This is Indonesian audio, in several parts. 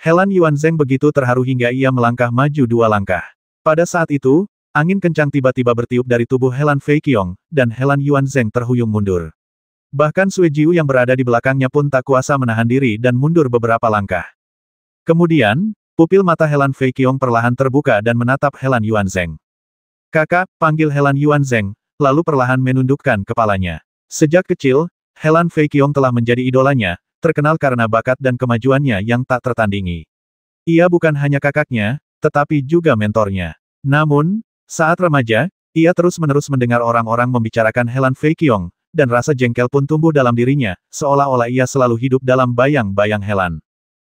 Helan Yuanzheng begitu terharu hingga ia melangkah maju 2 langkah. Pada saat itu, angin kencang tiba-tiba bertiup dari tubuh Helan Fei Qiong, dan Helan Yuanzheng terhuyung mundur. Bahkan Sui Jiu yang berada di belakangnya pun tak kuasa menahan diri dan mundur beberapa langkah. Kemudian, pupil mata Helan Fei Qiong perlahan terbuka dan menatap Helan Yuanzheng. "Kakak," panggil Helan Yuanzheng, lalu perlahan menundukkan kepalanya. Sejak kecil, Helan Fei Qiong telah menjadi idolanya, terkenal karena bakat dan kemajuannya yang tak tertandingi. Ia bukan hanya kakaknya, tetapi juga mentornya. Namun, saat remaja, ia terus-menerus mendengar orang-orang membicarakan Helan Fei Qiong, dan rasa jengkel pun tumbuh dalam dirinya, seolah-olah ia selalu hidup dalam bayang-bayang Helan.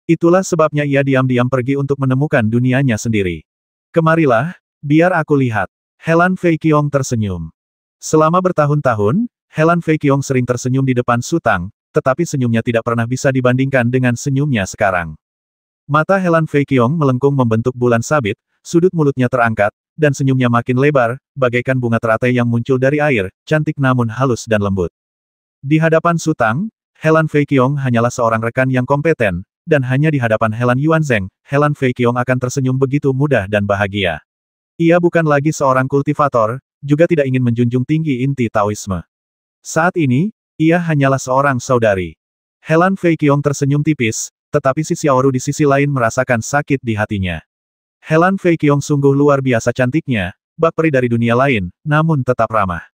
Itulah sebabnya ia diam-diam pergi untuk menemukan dunianya sendiri. "Kemarilah, biar aku lihat." Helan Fei Qiong tersenyum. Selama bertahun-tahun, Helan Fei Qiong sering tersenyum di depan Su Tang, tetapi senyumnya tidak pernah bisa dibandingkan dengan senyumnya sekarang. Mata Helan Fei Qiong melengkung membentuk bulan sabit, sudut mulutnya terangkat, dan senyumnya makin lebar, bagaikan bunga teratai yang muncul dari air, cantik namun halus dan lembut. Di hadapan Su Tang, Helan Fei Qiong hanyalah seorang rekan yang kompeten, dan hanya di hadapan Helan Yuanzheng, Helan Fei Qiong akan tersenyum begitu mudah dan bahagia. Ia bukan lagi seorang kultivator, juga tidak ingin menjunjung tinggi inti Taoisme. Saat ini, ia hanyalah seorang saudari. Helan Fei Qiong tersenyum tipis, tetapi si Xiaoru di sisi lain merasakan sakit di hatinya. Helan Fei Qiong sungguh luar biasa cantiknya, bak peri dari dunia lain, namun tetap ramah.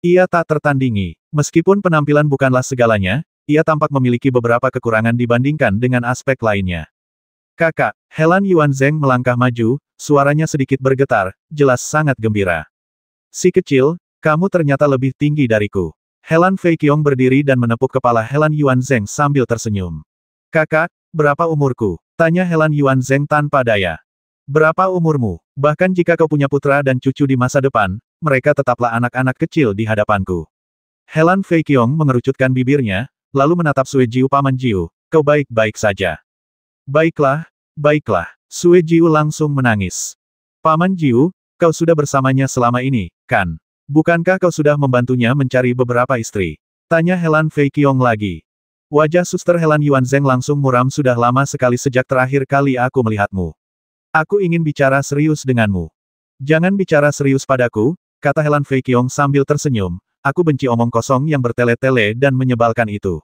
Ia tak tertandingi. Meskipun penampilan bukanlah segalanya, ia tampak memiliki beberapa kekurangan dibandingkan dengan aspek lainnya. "Kakak," Helan Yuanzheng melangkah maju, suaranya sedikit bergetar, jelas sangat gembira. "Si kecil, kamu ternyata lebih tinggi dariku." Helan Fei Qiong berdiri dan menepuk kepala Helan Yuanzheng sambil tersenyum. "Kakak, berapa umurku?" tanya Helan Yuanzheng tanpa daya. "Berapa umurmu? Bahkan jika kau punya putra dan cucu di masa depan, mereka tetaplah anak-anak kecil di hadapanku." Helan Fei Qiong mengerucutkan bibirnya, lalu menatap Sui Jiu. "Paman Jiu, kau baik-baik saja." "Baiklah, baiklah." Sui Jiu langsung menangis. "Paman Jiu, kau sudah bersamanya selama ini, kan? Bukankah kau sudah membantunya mencari beberapa istri?" tanya Helan Fei Qiong lagi. Wajah suster Helan Yuanzheng langsung muram. "Sudah lama sekali sejak terakhir kali aku melihatmu. Aku ingin bicara serius denganmu." "Jangan bicara serius padaku," kata Helan Fei Qiong sambil tersenyum. "Aku benci omong kosong yang bertele-tele dan menyebalkan itu.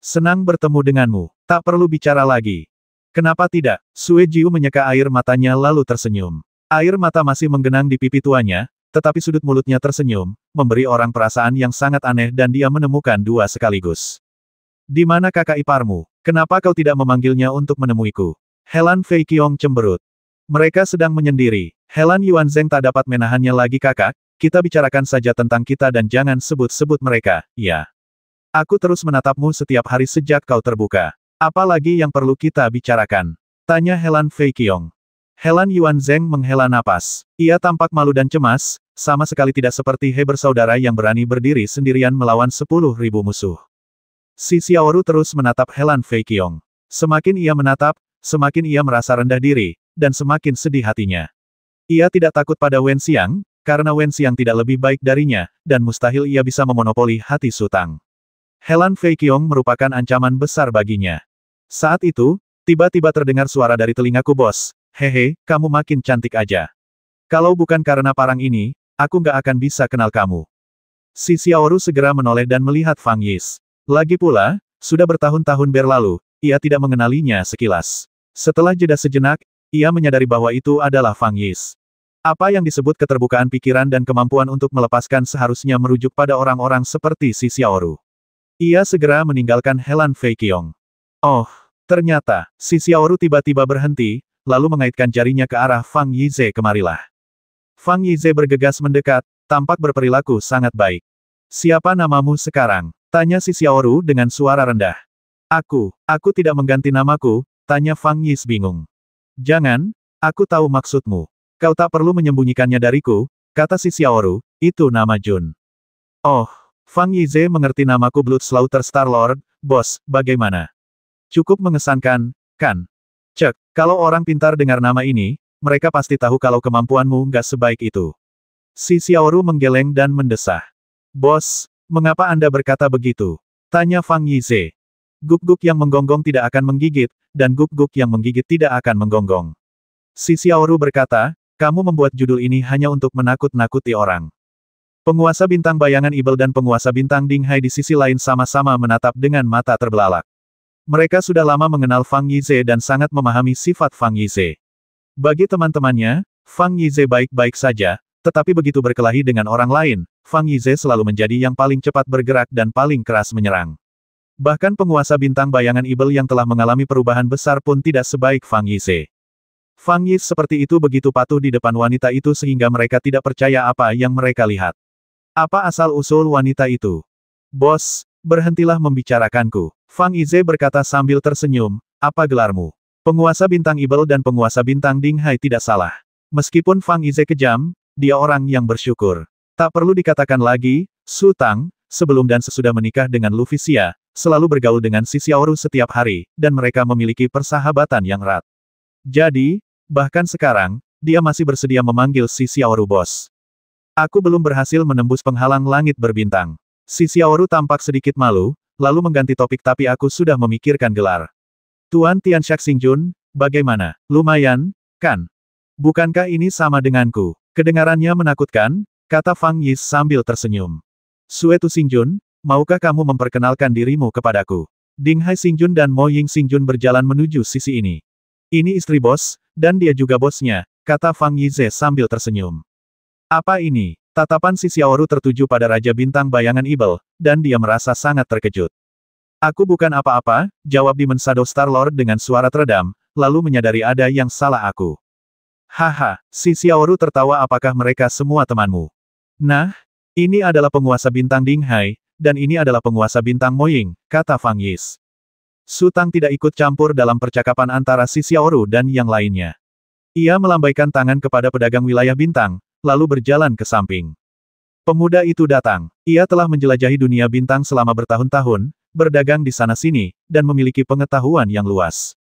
Senang bertemu denganmu. Tak perlu bicara lagi." "Kenapa tidak?" Sui Jiu menyeka air matanya lalu tersenyum. Air mata masih menggenang di pipi tuanya, tetapi sudut mulutnya tersenyum, memberi orang perasaan yang sangat aneh dan dia menemukan dua sekaligus. "Di mana kakak iparmu? Kenapa kau tidak memanggilnya untuk menemuiku?" Helan Fei Qiong cemberut. Mereka sedang menyendiri. Helan Yuanzheng tak dapat menahannya lagi. "Kakak, kita bicarakan saja tentang kita dan jangan sebut-sebut mereka, ya. Aku terus menatapmu setiap hari sejak kau terbuka. Apalagi yang perlu kita bicarakan?" tanya Helan Fei Qiong. Helan Yuanzheng menghela napas. Ia tampak malu dan cemas, sama sekali tidak seperti He bersaudara yang berani berdiri sendirian melawan 10.000 musuh. Si Xiaoru terus menatap Helan Fei Qiong. Semakin ia menatap, semakin ia merasa rendah diri, dan semakin sedih hatinya. Ia tidak takut pada Wen Xiang, karena Wen Xiang tidak lebih baik darinya, dan mustahil ia bisa memonopoli hati Su Tang. Helan Fei Qiong merupakan ancaman besar baginya. Saat itu, tiba-tiba terdengar suara dari telingaku. "Bos, hehe, kamu makin cantik aja. Kalau bukan karena parang ini, aku nggak akan bisa kenal kamu." Si Xiaoru segera menoleh dan melihat Fang Yis. Lagi pula, sudah bertahun-tahun berlalu, ia tidak mengenalinya sekilas. Setelah jeda sejenak, ia menyadari bahwa itu adalah Fang Yis. Apa yang disebut keterbukaan pikiran dan kemampuan untuk melepaskan seharusnya merujuk pada orang-orang seperti si Xiaoru. Ia segera meninggalkan Helan Fei Qiong. Oh, ternyata, si Xiaoru tiba-tiba berhenti, lalu mengaitkan jarinya ke arah Fang Yize. "Kemarilah." Fang Yize bergegas mendekat, tampak berperilaku sangat baik. "Siapa namamu sekarang?" tanya si Xiaoru dengan suara rendah. Aku tidak mengganti namaku," tanya Fang Yize bingung. "Jangan, aku tahu maksudmu. Kau tak perlu menyembunyikannya dariku," kata si Xiaoru, "itu nama Jun." "Oh." Fang Yize mengerti namaku. "Blood Slaughter Star Lord, bos, bagaimana? Cukup mengesankan, kan?" "Cek, kalau orang pintar dengar nama ini, mereka pasti tahu kalau kemampuanmu nggak sebaik itu." Si Xiaoru menggeleng dan mendesah. "Bos, mengapa Anda berkata begitu?" tanya Fang Yize. Guk-guk yang menggonggong tidak akan menggigit, dan guk-guk yang menggigit tidak akan menggonggong. Si Xiaoru berkata, kamu membuat judul ini hanya untuk menakut-nakuti orang. Penguasa bintang bayangan Ibel dan penguasa bintang Ding Hai di sisi lain sama-sama menatap dengan mata terbelalak. Mereka sudah lama mengenal Fang Yize dan sangat memahami sifat Fang Yize. Bagi teman-temannya, Fang Yize baik-baik saja, tetapi begitu berkelahi dengan orang lain, Fang Yize selalu menjadi yang paling cepat bergerak dan paling keras menyerang. Bahkan penguasa bintang bayangan Ibel yang telah mengalami perubahan besar pun tidak sebaik Fang Yize. Fang Yize seperti itu begitu patuh di depan wanita itu sehingga mereka tidak percaya apa yang mereka lihat. Apa asal-usul wanita itu? Bos, berhentilah membicarakanku. Fang Yize berkata sambil tersenyum, apa gelarmu? Penguasa bintang Ibel dan penguasa bintang Ding Hai tidak salah. Meskipun Fang Yize kejam, dia orang yang bersyukur. Tak perlu dikatakan lagi, Su Tang, sebelum dan sesudah menikah dengan Lu Fixia, selalu bergaul dengan si Xiaoru setiap hari, dan mereka memiliki persahabatan yang erat. Jadi, bahkan sekarang, dia masih bersedia memanggil si Xiaoru bos. Aku belum berhasil menembus penghalang langit berbintang. Si Xiaoru tampak sedikit malu, lalu mengganti topik tapi aku sudah memikirkan gelar. Tuan Tianxia Xingjun, bagaimana? Lumayan, kan? Bukankah ini sama denganku? Kedengarannya menakutkan, kata Fang Yize sambil tersenyum. Suetu Xingjun, maukah kamu memperkenalkan dirimu kepadaku? Ding Hai Xingjun dan Mo Ying Xingjun berjalan menuju sisi ini. Ini istri bos, dan dia juga bosnya, kata Fang Yize sambil tersenyum. Apa ini? Tatapan si Xiaoru tertuju pada Raja Bintang Bayangan Ibel, dan dia merasa sangat terkejut. Aku bukan apa-apa, jawab Demon Shadow Star-Lord dengan suara teredam, lalu menyadari ada yang salah aku. Haha, si Xiaoru tertawa apakah mereka semua temanmu? Nah, ini adalah penguasa bintang Ding Hai, dan ini adalah penguasa bintang Mo Ying, kata Fang Yize. Su Tang tidak ikut campur dalam percakapan antara si Xiaoru dan yang lainnya. Ia melambaikan tangan kepada pedagang wilayah bintang, lalu berjalan ke samping. Pemuda itu datang. Ia telah menjelajahi dunia bintang selama bertahun-tahun, berdagang di sana-sini, dan memiliki pengetahuan yang luas.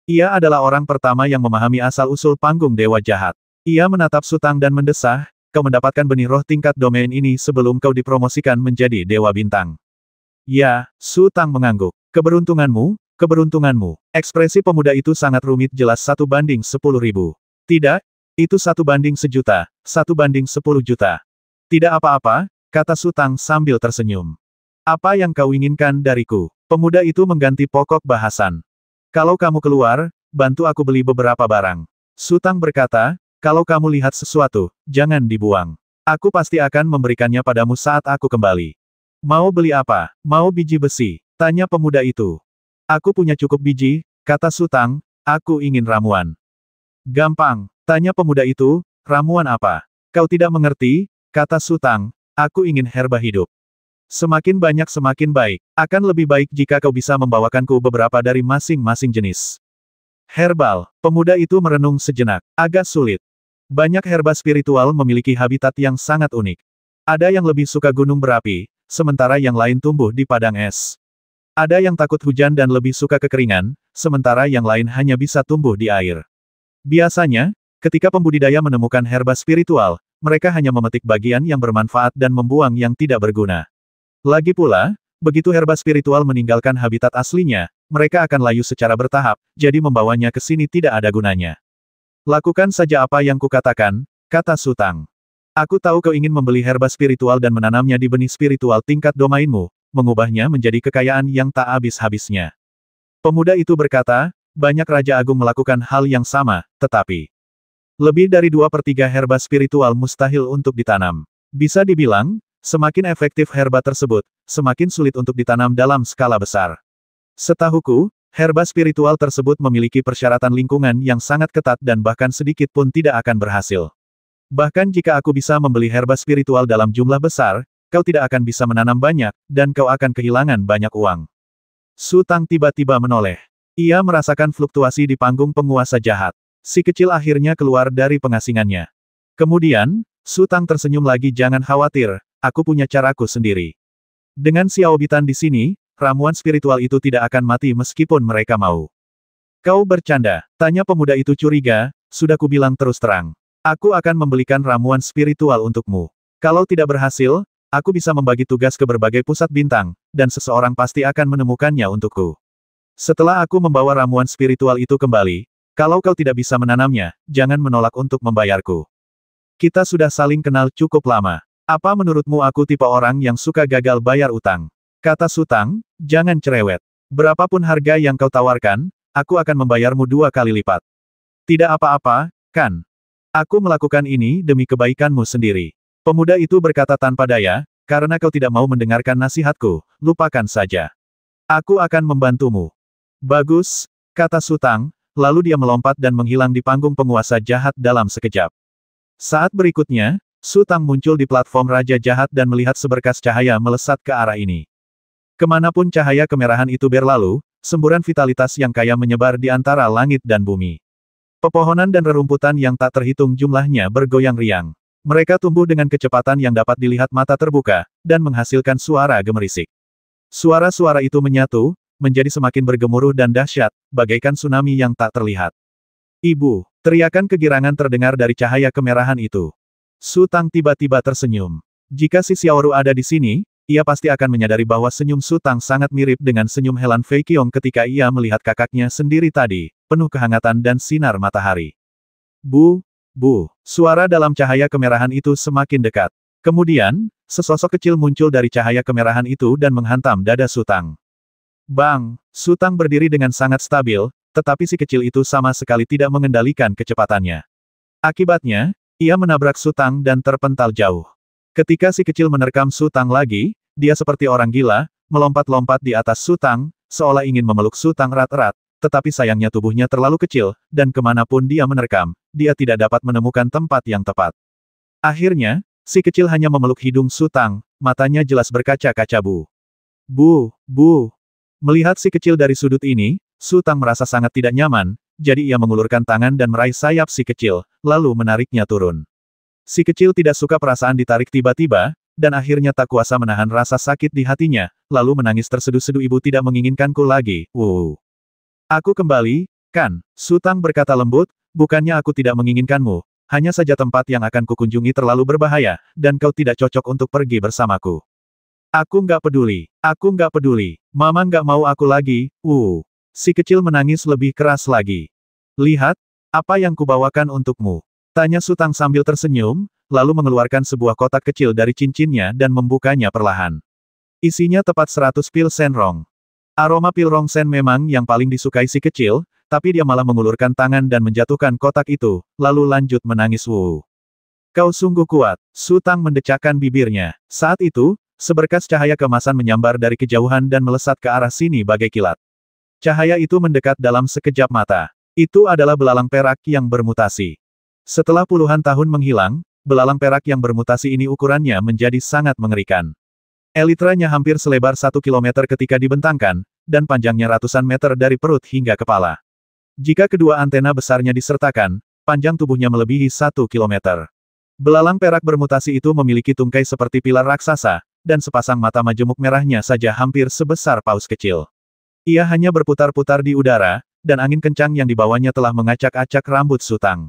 Ia adalah orang pertama yang memahami asal-usul panggung Dewa Jahat. Ia menatap Su Tang dan mendesah, kau mendapatkan benih roh tingkat domain ini sebelum kau dipromosikan menjadi Dewa Bintang. Ya, Su Tang mengangguk. Keberuntunganmu, keberuntunganmu. Ekspresi pemuda itu sangat rumit jelas 1:10.000. Tidak, itu 1:1.000.000, 1:10 juta. Tidak apa-apa, kata Su Tang sambil tersenyum. Apa yang kau inginkan dariku? Pemuda itu mengganti pokok bahasan. Kalau kamu keluar, bantu aku beli beberapa barang. Su Tang berkata, kalau kamu lihat sesuatu, jangan dibuang. Aku pasti akan memberikannya padamu saat aku kembali. Mau beli apa? Mau biji besi? Tanya pemuda itu. Aku punya cukup biji, kata Su Tang, aku ingin ramuan. Gampang, tanya pemuda itu, ramuan apa? Kau tidak mengerti, kata Su Tang, aku ingin herba hidup. Semakin banyak semakin baik. Akan lebih baik jika kau bisa membawakanku beberapa dari masing-masing jenis. Herbal, pemuda itu merenung sejenak. Agak sulit. Banyak herba spiritual memiliki habitat yang sangat unik. Ada yang lebih suka gunung berapi, sementara yang lain tumbuh di padang es. Ada yang takut hujan dan lebih suka kekeringan, sementara yang lain hanya bisa tumbuh di air. Biasanya, ketika pembudidaya menemukan herba spiritual, mereka hanya memetik bagian yang bermanfaat dan membuang yang tidak berguna. Lagi pula, begitu herba spiritual meninggalkan habitat aslinya, mereka akan layu secara bertahap, jadi membawanya ke sini tidak ada gunanya. Lakukan saja apa yang kukatakan, kata Su Tang. Aku tahu kau ingin membeli herba spiritual dan menanamnya di benih spiritual tingkat domainmu, mengubahnya menjadi kekayaan yang tak habis-habisnya. Pemuda itu berkata, banyak Raja Agung melakukan hal yang sama, tetapi lebih dari 2/3 herba spiritual mustahil untuk ditanam. Bisa dibilang, semakin efektif herba tersebut, semakin sulit untuk ditanam dalam skala besar. Setahuku, herba spiritual tersebut memiliki persyaratan lingkungan yang sangat ketat dan bahkan sedikit pun tidak akan berhasil. Bahkan jika aku bisa membeli herba spiritual dalam jumlah besar, kau tidak akan bisa menanam banyak, dan kau akan kehilangan banyak uang. Su Tang tiba-tiba menoleh. Ia merasakan fluktuasi di panggung penguasa jahat. Si kecil akhirnya keluar dari pengasingannya. Kemudian, Su Tang tersenyum lagi, jangan khawatir, aku punya caraku sendiri. Dengan Xiao Bitan di sini, ramuan spiritual itu tidak akan mati meskipun mereka mau. Kau bercanda, tanya pemuda itu curiga, sudah kubilang terus terang. Aku akan membelikan ramuan spiritual untukmu. Kalau tidak berhasil, aku bisa membagi tugas ke berbagai pusat bintang, dan seseorang pasti akan menemukannya untukku. Setelah aku membawa ramuan spiritual itu kembali, kalau kau tidak bisa menanamnya, jangan menolak untuk membayarku. Kita sudah saling kenal cukup lama. Apa menurutmu aku tipe orang yang suka gagal bayar utang? Kata Su Tang, jangan cerewet. Berapapun harga yang kau tawarkan, aku akan membayarmu 2 kali lipat. Tidak apa-apa, kan? Aku melakukan ini demi kebaikanmu sendiri. Pemuda itu berkata tanpa daya, karena kau tidak mau mendengarkan nasihatku, lupakan saja. Aku akan membantumu. Bagus, kata Su Tang, lalu dia melompat dan menghilang di panggung penguasa jahat dalam sekejap. Saat berikutnya, Su Tang muncul di platform Raja Jahat dan melihat seberkas cahaya melesat ke arah ini. Kemanapun cahaya kemerahan itu berlalu, semburan vitalitas yang kaya menyebar di antara langit dan bumi. Pepohonan dan rerumputan yang tak terhitung jumlahnya bergoyang riang. Mereka tumbuh dengan kecepatan yang dapat dilihat mata terbuka, dan menghasilkan suara gemerisik. Suara-suara itu menyatu, menjadi semakin bergemuruh dan dahsyat, bagaikan tsunami yang tak terlihat. Ibu, teriakan kegirangan terdengar dari cahaya kemerahan itu. Su Tang tiba-tiba tersenyum. Jika si Xiaoru ada di sini, ia pasti akan menyadari bahwa senyum Su Tang sangat mirip dengan senyum Helan Fei Qiong ketika ia melihat kakaknya sendiri tadi, penuh kehangatan dan sinar matahari. Bu, suara dalam cahaya kemerahan itu semakin dekat. Kemudian, sesosok kecil muncul dari cahaya kemerahan itu dan menghantam dada Su Tang. Bang, Su Tang berdiri dengan sangat stabil, tetapi si kecil itu sama sekali tidak mengendalikan kecepatannya. Akibatnya, ia menabrak Su Tang dan terpental jauh. Ketika si kecil menerkam Su Tang lagi, dia seperti orang gila, melompat-lompat di atas Su Tang, seolah ingin memeluk Su Tang erat-erat, tetapi sayangnya tubuhnya terlalu kecil, dan kemanapun dia menerkam, dia tidak dapat menemukan tempat yang tepat. Akhirnya, si kecil hanya memeluk hidung Su Tang, matanya jelas berkaca-kaca Bu. Melihat si kecil dari sudut ini, Su Tang merasa sangat tidak nyaman, jadi ia mengulurkan tangan dan meraih sayap si kecil, lalu menariknya turun. Si kecil tidak suka perasaan ditarik tiba-tiba, dan akhirnya tak kuasa menahan rasa sakit di hatinya, lalu menangis terseduh-seduh. Ibu tidak menginginkanku lagi, Aku kembali, kan? Su Tang berkata lembut, bukannya aku tidak menginginkanmu, hanya saja tempat yang akan kukunjungi terlalu berbahaya, dan kau tidak cocok untuk pergi bersamaku. Aku nggak peduli, Mama nggak mau aku lagi, Si kecil menangis lebih keras lagi. Lihat, apa yang kubawakan untukmu. Tanya Su Tang sambil tersenyum, lalu mengeluarkan sebuah kotak kecil dari cincinnya dan membukanya perlahan. Isinya tepat 100 pil senrong. Aroma pil rongsen memang yang paling disukai si kecil, tapi dia malah mengulurkan tangan dan menjatuhkan kotak itu, lalu lanjut menangis. Kau sungguh kuat. Su Tang mendecakkan bibirnya. Saat itu, seberkas cahaya kemasan menyambar dari kejauhan dan melesat ke arah sini bagai kilat. Cahaya itu mendekat dalam sekejap mata. Itu adalah belalang perak yang bermutasi. Setelah puluhan tahun menghilang, belalang perak yang bermutasi ini ukurannya menjadi sangat mengerikan. Elitranya hampir selebar 1 kilometer ketika dibentangkan, dan panjangnya ratusan meter dari perut hingga kepala. Jika kedua antena besarnya disertakan, panjang tubuhnya melebihi 1 kilometer. Belalang perak bermutasi itu memiliki tungkai seperti pilar raksasa, dan sepasang mata majemuk merahnya saja hampir sebesar paus kecil. Ia hanya berputar-putar di udara, dan angin kencang yang dibawanya telah mengacak-acak rambut Su Tang.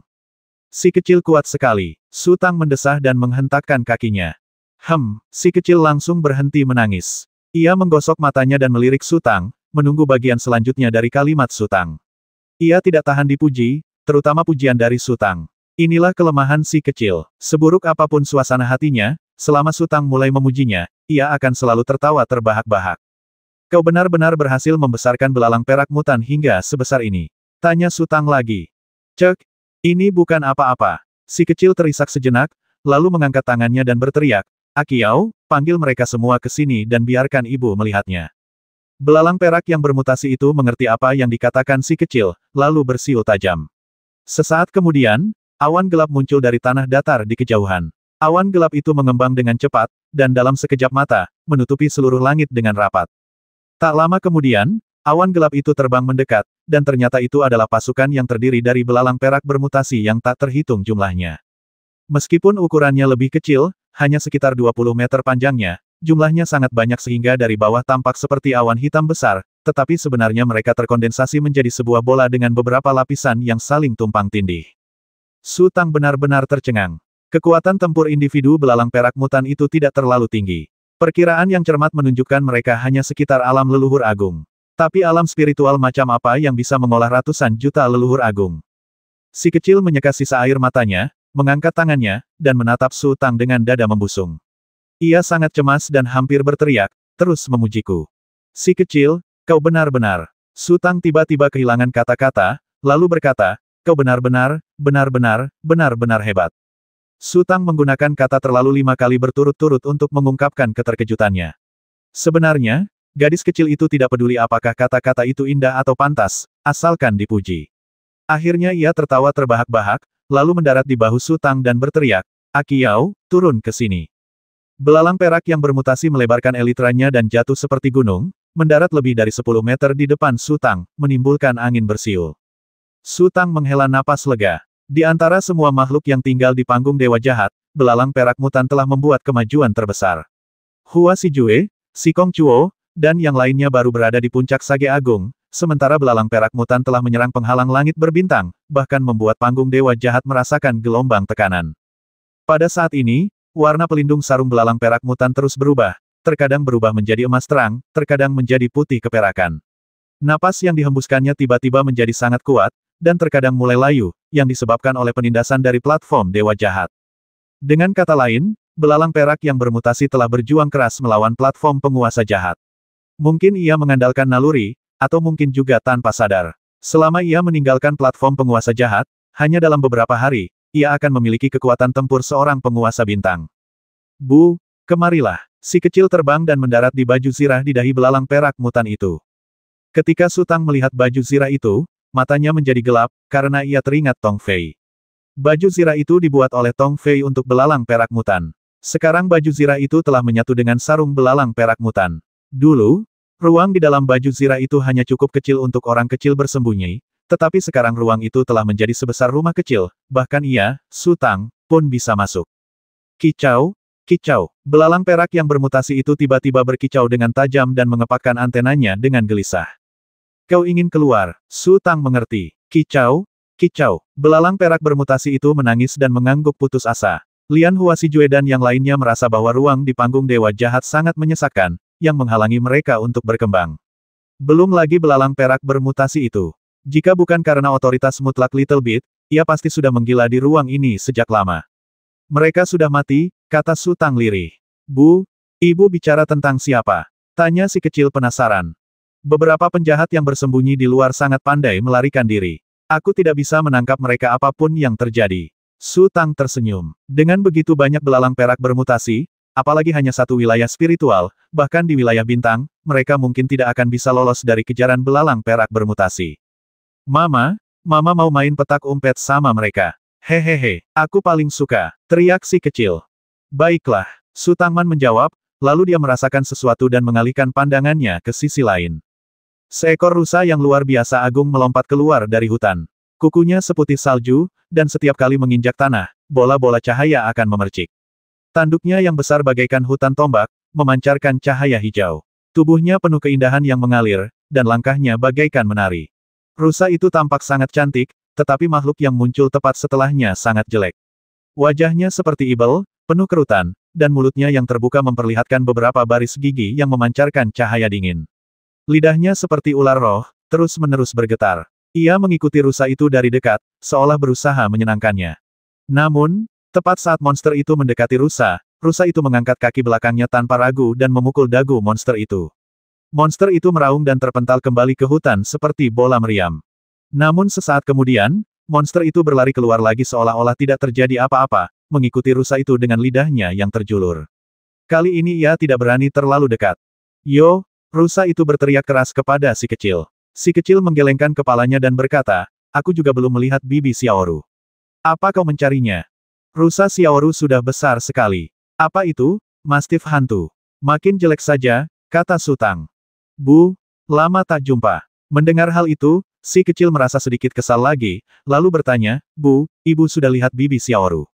Si kecil kuat sekali. Su Tang mendesah dan menghentakkan kakinya. Si kecil langsung berhenti menangis. Ia menggosok matanya dan melirik Su Tang, menunggu bagian selanjutnya dari kalimat Su Tang. Ia tidak tahan dipuji, terutama pujian dari Su Tang. Inilah kelemahan si kecil. Seburuk apapun suasana hatinya, selama Su Tang mulai memujinya, ia akan selalu tertawa terbahak-bahak. Kau benar-benar berhasil membesarkan belalang perak mutan hingga sebesar ini. Tanya Su Tang lagi. Cek, ini bukan apa-apa. Si kecil terisak sejenak, lalu mengangkat tangannya dan berteriak, Akiao, panggil mereka semua ke sini dan biarkan ibu melihatnya. Belalang perak yang bermutasi itu mengerti apa yang dikatakan si kecil, lalu bersiul tajam. Sesaat kemudian, awan gelap muncul dari tanah datar di kejauhan. Awan gelap itu mengembang dengan cepat, dan dalam sekejap mata, menutupi seluruh langit dengan rapat. Tak lama kemudian, awan gelap itu terbang mendekat, dan ternyata itu adalah pasukan yang terdiri dari belalang perak bermutasi yang tak terhitung jumlahnya. Meskipun ukurannya lebih kecil, hanya sekitar 20 meter panjangnya, jumlahnya sangat banyak sehingga dari bawah tampak seperti awan hitam besar, tetapi sebenarnya mereka terkondensasi menjadi sebuah bola dengan beberapa lapisan yang saling tumpang tindih. Su Tang benar-benar tercengang. Kekuatan tempur individu belalang perak mutan itu tidak terlalu tinggi. Perkiraan yang cermat menunjukkan mereka hanya sekitar alam leluhur agung. Tapi alam spiritual macam apa yang bisa mengolah ratusan juta leluhur agung? Si kecil menyeka sisa air matanya, mengangkat tangannya, dan menatap Su Tang dengan dada membusung. Ia sangat cemas dan hampir berteriak, terus memujiku. Si kecil, kau benar-benar. Su Tang tiba-tiba kehilangan kata-kata, lalu berkata, kau benar-benar, benar-benar, benar-benar hebat. Su Tang menggunakan kata terlalu 5 kali berturut-turut untuk mengungkapkan keterkejutannya. Sebenarnya, gadis kecil itu tidak peduli apakah kata-kata itu indah atau pantas, asalkan dipuji. Akhirnya ia tertawa terbahak-bahak, lalu mendarat di bahu Su Tang dan berteriak, Akiao, turun ke sini. Belalang perak yang bermutasi melebarkan elitranya dan jatuh seperti gunung, mendarat lebih dari 10 meter di depan Su Tang, menimbulkan angin bersiul. Su Tang menghela napas lega. Di antara semua makhluk yang tinggal di panggung Dewa Jahat, belalang perak mutan telah membuat kemajuan terbesar. Hua Shijue, Si Kong Chuo, dan yang lainnya baru berada di puncak Sage Agung, sementara belalang perak mutan telah menyerang penghalang langit berbintang, bahkan membuat panggung Dewa Jahat merasakan gelombang tekanan. Pada saat ini, warna pelindung sarung belalang perak mutan terus berubah, terkadang berubah menjadi emas terang, terkadang menjadi putih keperakan. Napas yang dihembuskannya tiba-tiba menjadi sangat kuat, dan terkadang mulai layu, yang disebabkan oleh penindasan dari platform Dewa Jahat. Dengan kata lain, belalang perak yang bermutasi telah berjuang keras melawan platform penguasa jahat. Mungkin ia mengandalkan naluri, atau mungkin juga tanpa sadar. Selama ia meninggalkan platform penguasa jahat, hanya dalam beberapa hari, ia akan memiliki kekuatan tempur seorang penguasa bintang. Bu, kemarilah. Si kecil terbang dan mendarat di baju zirah di dahi belalang perak mutan itu. Ketika Su Tang melihat baju zirah itu, matanya menjadi gelap, karena ia teringat Tong Fei. Baju zirah itu dibuat oleh Tong Fei untuk belalang perak mutan. Sekarang baju zirah itu telah menyatu dengan sarung belalang perak mutan. Dulu, ruang di dalam baju zirah itu hanya cukup kecil untuk orang kecil bersembunyi, tetapi sekarang ruang itu telah menjadi sebesar rumah kecil, bahkan ia, Su Tang, pun bisa masuk. Kicau, kicau. Belalang perak yang bermutasi itu tiba-tiba berkicau dengan tajam dan mengepakkan antenanya dengan gelisah. Kau ingin keluar, Su Tang mengerti. Kicau, kicau. Belalang perak bermutasi itu menangis dan mengangguk putus asa. Lian Hua Shijue dan yang lainnya merasa bahwa ruang di panggung Dewa Jahat sangat menyesakkan, yang menghalangi mereka untuk berkembang. Belum lagi belalang perak bermutasi itu. Jika bukan karena otoritas mutlak Little Bit, ia pasti sudah menggila di ruang ini sejak lama. Mereka sudah mati, kata Su Tang lirih. Bu, ibu bicara tentang siapa? Tanya si kecil penasaran. Beberapa penjahat yang bersembunyi di luar sangat pandai melarikan diri. Aku tidak bisa menangkap mereka apapun yang terjadi. Su Tang tersenyum. Dengan begitu banyak belalang perak bermutasi, apalagi hanya satu wilayah spiritual, bahkan di wilayah bintang, mereka mungkin tidak akan bisa lolos dari kejaran belalang perak bermutasi. Mama mau main petak umpet sama mereka. Hehehe, aku paling suka, teriak si kecil. Baiklah, Su Tangman menjawab, lalu dia merasakan sesuatu dan mengalihkan pandangannya ke sisi lain. Seekor rusa yang luar biasa agung melompat keluar dari hutan. Kukunya seputih salju, dan setiap kali menginjak tanah, bola-bola cahaya akan memercik. Tanduknya yang besar bagaikan hutan tombak, memancarkan cahaya hijau. Tubuhnya penuh keindahan yang mengalir, dan langkahnya bagaikan menari. Rusa itu tampak sangat cantik, tetapi makhluk yang muncul tepat setelahnya sangat jelek. Wajahnya seperti ibel, penuh kerutan, dan mulutnya yang terbuka memperlihatkan beberapa baris gigi yang memancarkan cahaya dingin. Lidahnya seperti ular roh, terus-menerus bergetar. Ia mengikuti rusa itu dari dekat, seolah berusaha menyenangkannya. Namun, tepat saat monster itu mendekati rusa itu mengangkat kaki belakangnya tanpa ragu dan memukul dagu monster itu. Monster itu meraung dan terpental kembali ke hutan seperti bola meriam. Namun sesaat kemudian, monster itu berlari keluar lagi seolah-olah tidak terjadi apa-apa, mengikuti rusa itu dengan lidahnya yang terjulur. Kali ini ia tidak berani terlalu dekat. Yo! Rusa itu berteriak keras kepada si kecil. Si kecil menggelengkan kepalanya dan berkata, aku juga belum melihat bibi Xiaoru. Apa kau mencarinya? Rusa Xiaoru sudah besar sekali. Apa itu? Mastif hantu. Makin jelek saja, kata Su Tang. Bu, lama tak jumpa. Mendengar hal itu, si kecil merasa sedikit kesal lagi, lalu bertanya, Bu, ibu sudah lihat bibi Xiaoru?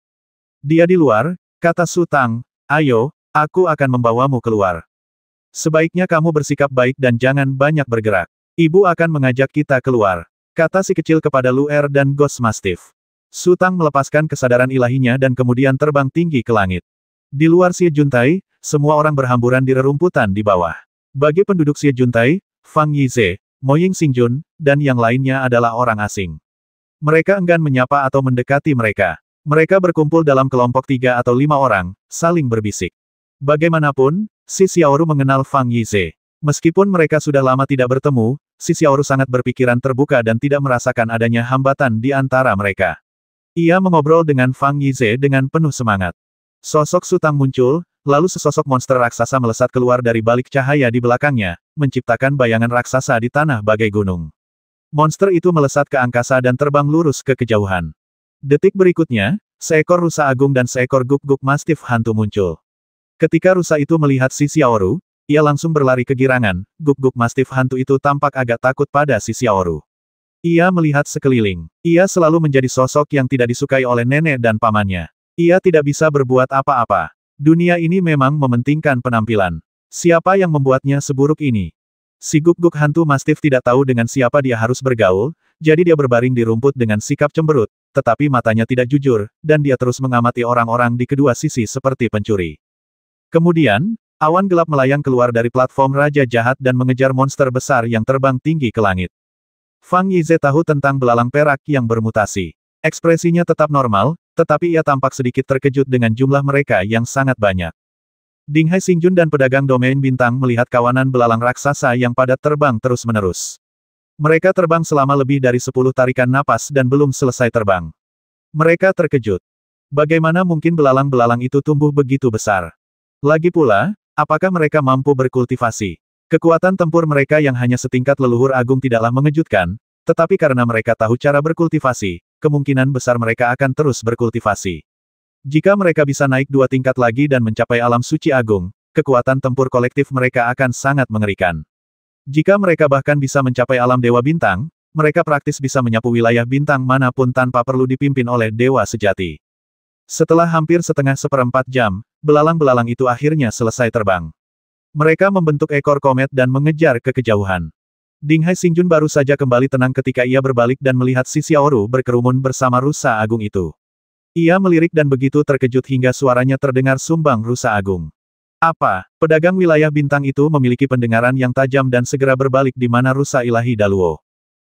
Dia di luar, kata Su Tang. Ayo, aku akan membawamu keluar. Sebaiknya kamu bersikap baik dan jangan banyak bergerak. Ibu akan mengajak kita keluar, kata si kecil kepada Luer dan Ghost Mastiff. Su Tang melepaskan kesadaran ilahinya dan kemudian terbang tinggi ke langit. Di luar Xie Juntai, semua orang berhamburan di rerumputan di bawah. Bagi penduduk Xie Juntai, Fang Yize, Moying Xingjun, dan yang lainnya adalah orang asing. Mereka enggan menyapa atau mendekati mereka. Mereka berkumpul dalam kelompok 3 atau 5 orang, saling berbisik. Bagaimanapun, si Xiaoru mengenal Fang Yize. Meskipun mereka sudah lama tidak bertemu, si Xiaoru sangat berpikiran terbuka dan tidak merasakan adanya hambatan di antara mereka. Ia mengobrol dengan Fang Yize dengan penuh semangat. Sosok Sutang muncul, lalu sesosok monster raksasa melesat keluar dari balik cahaya di belakangnya, menciptakan bayangan raksasa di tanah bagai gunung. Monster itu melesat ke angkasa dan terbang lurus ke kejauhan. Detik berikutnya, seekor rusa agung dan seekor guk-guk mastif hantu muncul. Ketika rusa itu melihat si Xiaoru, ia langsung berlari kegirangan. Guk-guk mastif hantu itu tampak agak takut pada si Xiaoru. Ia melihat sekeliling. Ia selalu menjadi sosok yang tidak disukai oleh nenek dan pamannya. Ia tidak bisa berbuat apa-apa. Dunia ini memang mementingkan penampilan. Siapa yang membuatnya seburuk ini? Si guk-guk hantu mastif tidak tahu dengan siapa dia harus bergaul, jadi dia berbaring di rumput dengan sikap cemberut, tetapi matanya tidak jujur, dan dia terus mengamati orang-orang di kedua sisi seperti pencuri. Kemudian, awan gelap melayang keluar dari platform Raja Jahat dan mengejar monster besar yang terbang tinggi ke langit. Fang Yize tahu tentang belalang perak yang bermutasi. Ekspresinya tetap normal, tetapi ia tampak sedikit terkejut dengan jumlah mereka yang sangat banyak. Dinghai Xingjun dan pedagang domain bintang melihat kawanan belalang raksasa yang padat terbang terus-menerus. Mereka terbang selama lebih dari 10 tarikan napas dan belum selesai terbang. Mereka terkejut. Bagaimana mungkin belalang-belalang itu tumbuh begitu besar? Lagi pula, apakah mereka mampu berkultivasi? Kekuatan tempur mereka yang hanya setingkat leluhur agung tidaklah mengejutkan, tetapi karena mereka tahu cara berkultivasi, kemungkinan besar mereka akan terus berkultivasi. Jika mereka bisa naik 2 tingkat lagi dan mencapai alam suci agung, kekuatan tempur kolektif mereka akan sangat mengerikan. Jika mereka bahkan bisa mencapai alam dewa bintang, mereka praktis bisa menyapu wilayah bintang manapun tanpa perlu dipimpin oleh dewa sejati. Setelah hampir setengah seperempat jam, belalang-belalang itu akhirnya selesai terbang. Mereka membentuk ekor komet dan mengejar ke kejauhan. Dinghai Xingjun baru saja kembali tenang ketika ia berbalik dan melihat si Xiaoru berkerumun bersama rusa agung itu. Ia melirik dan begitu terkejut hingga suaranya terdengar sumbang rusa agung. Apa? Pedagang wilayah bintang itu memiliki pendengaran yang tajam dan segera berbalik di mana rusa ilahi Daluo.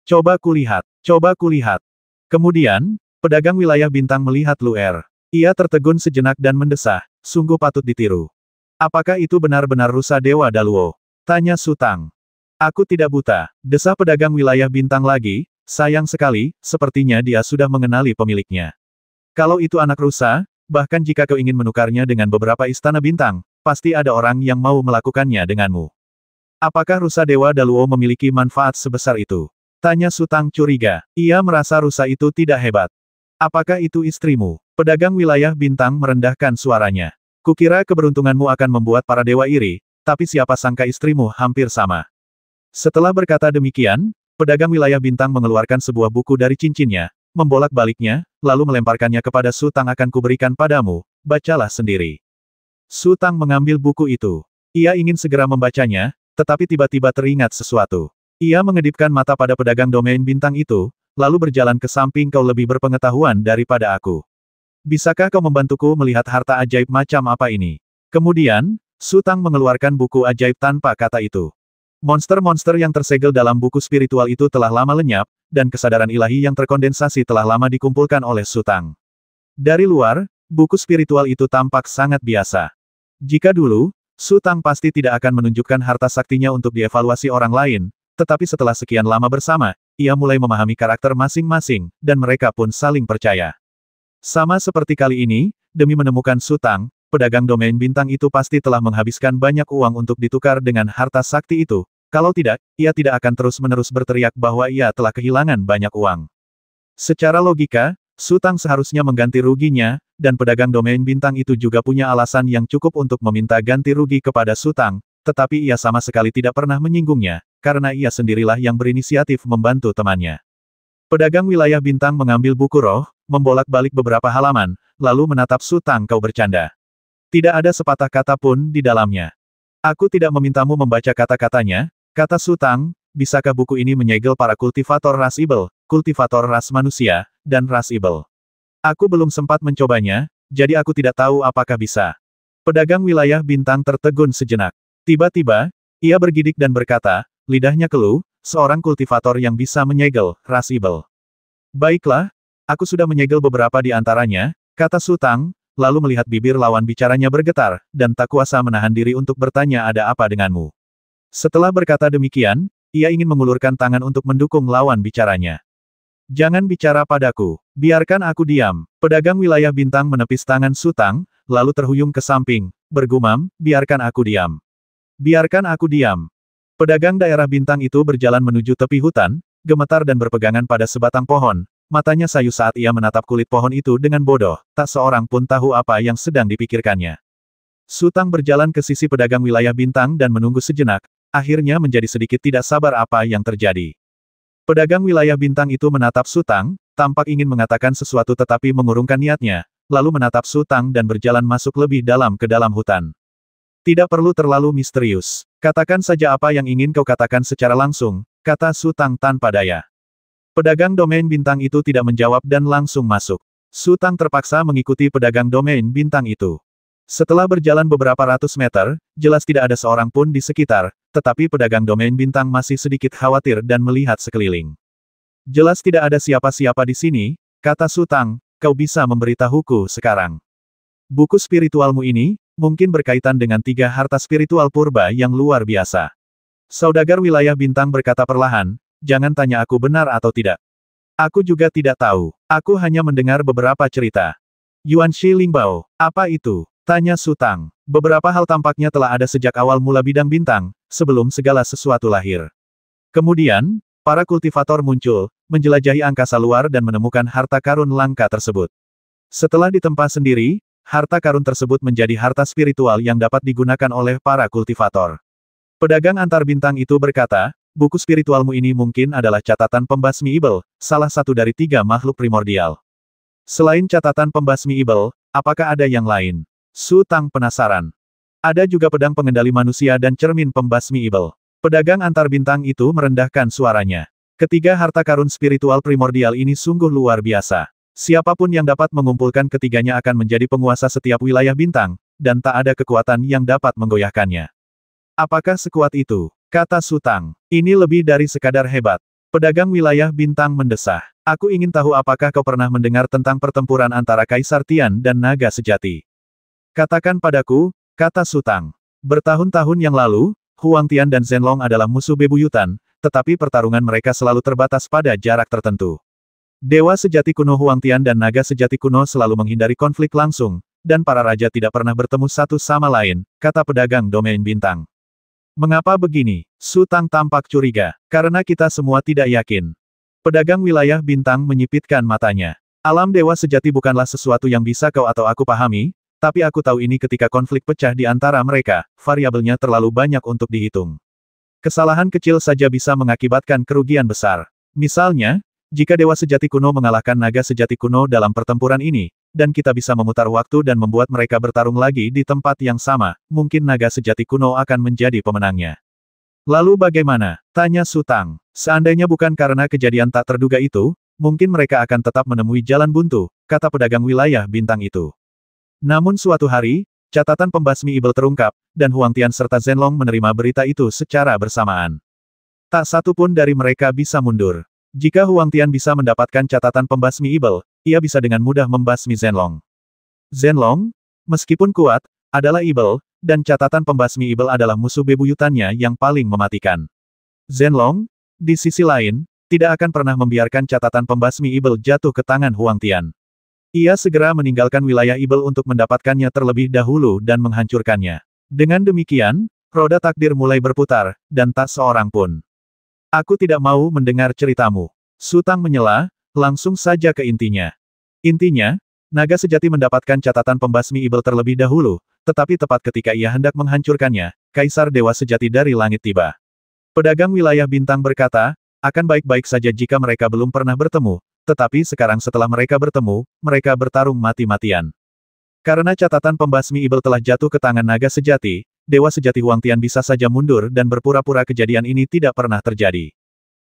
Coba kulihat. Coba kulihat. Kemudian, pedagang wilayah bintang melihat Luer. Ia tertegun sejenak dan mendesah, sungguh patut ditiru. Apakah itu benar-benar rusa dewa Daluo? Tanya Sutang. Aku tidak buta, desah pedagang wilayah bintang lagi, sayang sekali, sepertinya dia sudah mengenali pemiliknya. Kalau itu anak rusa, bahkan jika kau ingin menukarnya dengan beberapa istana bintang, pasti ada orang yang mau melakukannya denganmu. Apakah rusa dewa Daluo memiliki manfaat sebesar itu? Tanya Sutang curiga. Ia merasa rusa itu tidak hebat. Apakah itu istrimu? Pedagang wilayah bintang merendahkan suaranya. Kukira keberuntunganmu akan membuat para dewa iri, tapi siapa sangka istrimu hampir sama. Setelah berkata demikian, pedagang wilayah bintang mengeluarkan sebuah buku dari cincinnya, membolak-baliknya, lalu melemparkannya kepada Sutang akan kuberikan padamu, bacalah sendiri. Sutang mengambil buku itu. Ia ingin segera membacanya, tetapi tiba-tiba teringat sesuatu. Ia mengedipkan mata pada pedagang domain bintang itu, lalu berjalan ke samping. Kau lebih berpengetahuan daripada aku. Bisakah kau membantuku melihat harta ajaib macam apa ini? Kemudian, Sutang mengeluarkan buku ajaib tanpa kata itu. Monster-monster yang tersegel dalam buku spiritual itu telah lama lenyap, dan kesadaran ilahi yang terkondensasi telah lama dikumpulkan oleh Sutang. Dari luar, buku spiritual itu tampak sangat biasa. Jika dulu, Sutang pasti tidak akan menunjukkan harta saktinya untuk dievaluasi orang lain, tetapi setelah sekian lama bersama, ia mulai memahami karakter masing-masing, dan mereka pun saling percaya. Sama seperti kali ini, demi menemukan Sutang, pedagang domain bintang itu pasti telah menghabiskan banyak uang untuk ditukar dengan harta sakti itu. Kalau tidak, ia tidak akan terus-menerus berteriak bahwa ia telah kehilangan banyak uang. Secara logika, Sutang seharusnya mengganti ruginya, dan pedagang domain bintang itu juga punya alasan yang cukup untuk meminta ganti rugi kepada Sutang, tetapi ia sama sekali tidak pernah menyinggungnya, karena ia sendirilah yang berinisiatif membantu temannya. Pedagang wilayah bintang mengambil buku roh, membolak-balik beberapa halaman, lalu menatap Sutang. Kau bercanda. Tidak ada sepatah kata pun di dalamnya. Aku tidak memintamu membaca kata-katanya, kata Sutang, bisakah buku ini menyegel para kultivator ras ibel, kultivator ras manusia, dan ras ibel? Aku belum sempat mencobanya, jadi aku tidak tahu apakah bisa. Pedagang wilayah bintang tertegun sejenak. Tiba-tiba, ia bergidik dan berkata, lidahnya keluh, seorang kultivator yang bisa menyegel ras ibel. Baiklah, aku sudah menyegel beberapa di antaranya, kata Su Tang, lalu melihat bibir lawan bicaranya bergetar, dan tak kuasa menahan diri untuk bertanya ada apa denganmu. Setelah berkata demikian, ia ingin mengulurkan tangan untuk mendukung lawan bicaranya. Jangan bicara padaku, biarkan aku diam. Pedagang wilayah bintang menepis tangan Su Tang, lalu terhuyung ke samping, bergumam, biarkan aku diam. Biarkan aku diam. Pedagang daerah bintang itu berjalan menuju tepi hutan, gemetar dan berpegangan pada sebatang pohon. Matanya sayu saat ia menatap kulit pohon itu dengan bodoh, tak seorang pun tahu apa yang sedang dipikirkannya. Su Tang berjalan ke sisi pedagang wilayah bintang dan menunggu sejenak, akhirnya menjadi sedikit tidak sabar apa yang terjadi. Pedagang wilayah bintang itu menatap Su Tang, tampak ingin mengatakan sesuatu tetapi mengurungkan niatnya, lalu menatap Su Tang dan berjalan masuk lebih dalam ke dalam hutan. Tidak perlu terlalu misterius. Katakan saja apa yang ingin kau katakan secara langsung, kata Su Tang tanpa daya. Pedagang domain bintang itu tidak menjawab dan langsung masuk. Su Tang terpaksa mengikuti pedagang domain bintang itu. Setelah berjalan beberapa ratus meter, jelas tidak ada seorang pun di sekitar, tetapi pedagang domain bintang masih sedikit khawatir dan melihat sekeliling. Jelas tidak ada siapa-siapa di sini, kata Su Tang, kau bisa memberitahuku sekarang. Buku spiritualmu ini, mungkin berkaitan dengan 3 harta spiritual purba yang luar biasa. Saudagar wilayah bintang berkata perlahan, jangan tanya aku benar atau tidak. Aku juga tidak tahu. Aku hanya mendengar beberapa cerita. Yuan Shi Lingbao, apa itu? Tanya Su Tang. Beberapa hal tampaknya telah ada sejak awal mula bidang bintang, sebelum segala sesuatu lahir. Kemudian, para kultivator muncul, menjelajahi angkasa luar dan menemukan harta karun langka tersebut. Setelah ditempa sendiri, harta karun tersebut menjadi harta spiritual yang dapat digunakan oleh para kultivator. Pedagang antar bintang itu berkata, buku spiritualmu ini mungkin adalah catatan pembasmi ibel, salah satu dari 3 makhluk primordial. Selain catatan pembasmi ibel, apakah ada yang lain? Su Tang penasaran. Ada juga pedang pengendali manusia dan cermin pembasmi ibel. Pedagang antar bintang itu merendahkan suaranya. Ketiga harta karun spiritual primordial ini sungguh luar biasa. Siapapun yang dapat mengumpulkan ketiganya akan menjadi penguasa setiap wilayah bintang, dan tak ada kekuatan yang dapat menggoyahkannya. Apakah sekuat itu? Kata Su Tang. Ini lebih dari sekadar hebat. Pedagang wilayah bintang mendesah. Aku ingin tahu apakah kau pernah mendengar tentang pertempuran antara Kaisar Tian dan naga sejati. Katakan padaku, kata Su Tang. Bertahun-tahun yang lalu, Huang Tian dan Zhenlong adalah musuh bebuyutan, tetapi pertarungan mereka selalu terbatas pada jarak tertentu. Dewa sejati kuno Huang Tian dan naga sejati kuno selalu menghindari konflik langsung, dan para raja tidak pernah bertemu satu sama lain, kata pedagang domain bintang. Mengapa begini? Su Tang tampak curiga. Karena kita semua tidak yakin. Pedagang wilayah bintang menyipitkan matanya. Alam dewa sejati bukanlah sesuatu yang bisa kau atau aku pahami, tapi aku tahu ini ketika konflik pecah di antara mereka, variabelnya terlalu banyak untuk dihitung. Kesalahan kecil saja bisa mengakibatkan kerugian besar. Misalnya, jika dewa sejati kuno mengalahkan naga sejati kuno dalam pertempuran ini, dan kita bisa memutar waktu dan membuat mereka bertarung lagi di tempat yang sama, mungkin naga sejati kuno akan menjadi pemenangnya. Lalu bagaimana? Tanya Su Tang. Seandainya bukan karena kejadian tak terduga itu, mungkin mereka akan tetap menemui jalan buntu, kata pedagang wilayah bintang itu. Namun suatu hari, catatan pembasmi ibel terungkap, dan Huang Tian serta Zhenlong menerima berita itu secara bersamaan. Tak satu pun dari mereka bisa mundur. Jika Huang Tian bisa mendapatkan catatan pembasmi ibel, ia bisa dengan mudah membasmi Zhenlong. Zhenlong, meskipun kuat, adalah ibel, dan catatan pembasmi ibel adalah musuh bebuyutannya yang paling mematikan. Zhenlong, di sisi lain, tidak akan pernah membiarkan catatan pembasmi ibel jatuh ke tangan Huang Tian. Ia segera meninggalkan wilayah ibel untuk mendapatkannya terlebih dahulu dan menghancurkannya. Dengan demikian, roda takdir mulai berputar, dan tak seorang pun. Aku tidak mau mendengar ceritamu. Su Tang menyela, langsung saja ke intinya. Intinya, naga sejati mendapatkan catatan pembasmi ibel terlebih dahulu, tetapi tepat ketika ia hendak menghancurkannya, Kaisar Dewa Sejati dari langit tiba. Pedagang wilayah bintang berkata, akan baik-baik saja jika mereka belum pernah bertemu, tetapi sekarang setelah mereka bertemu, mereka bertarung mati-matian. Karena catatan pembasmi ibel telah jatuh ke tangan naga sejati, Dewa Sejati Huang Tian bisa saja mundur dan berpura-pura kejadian ini tidak pernah terjadi.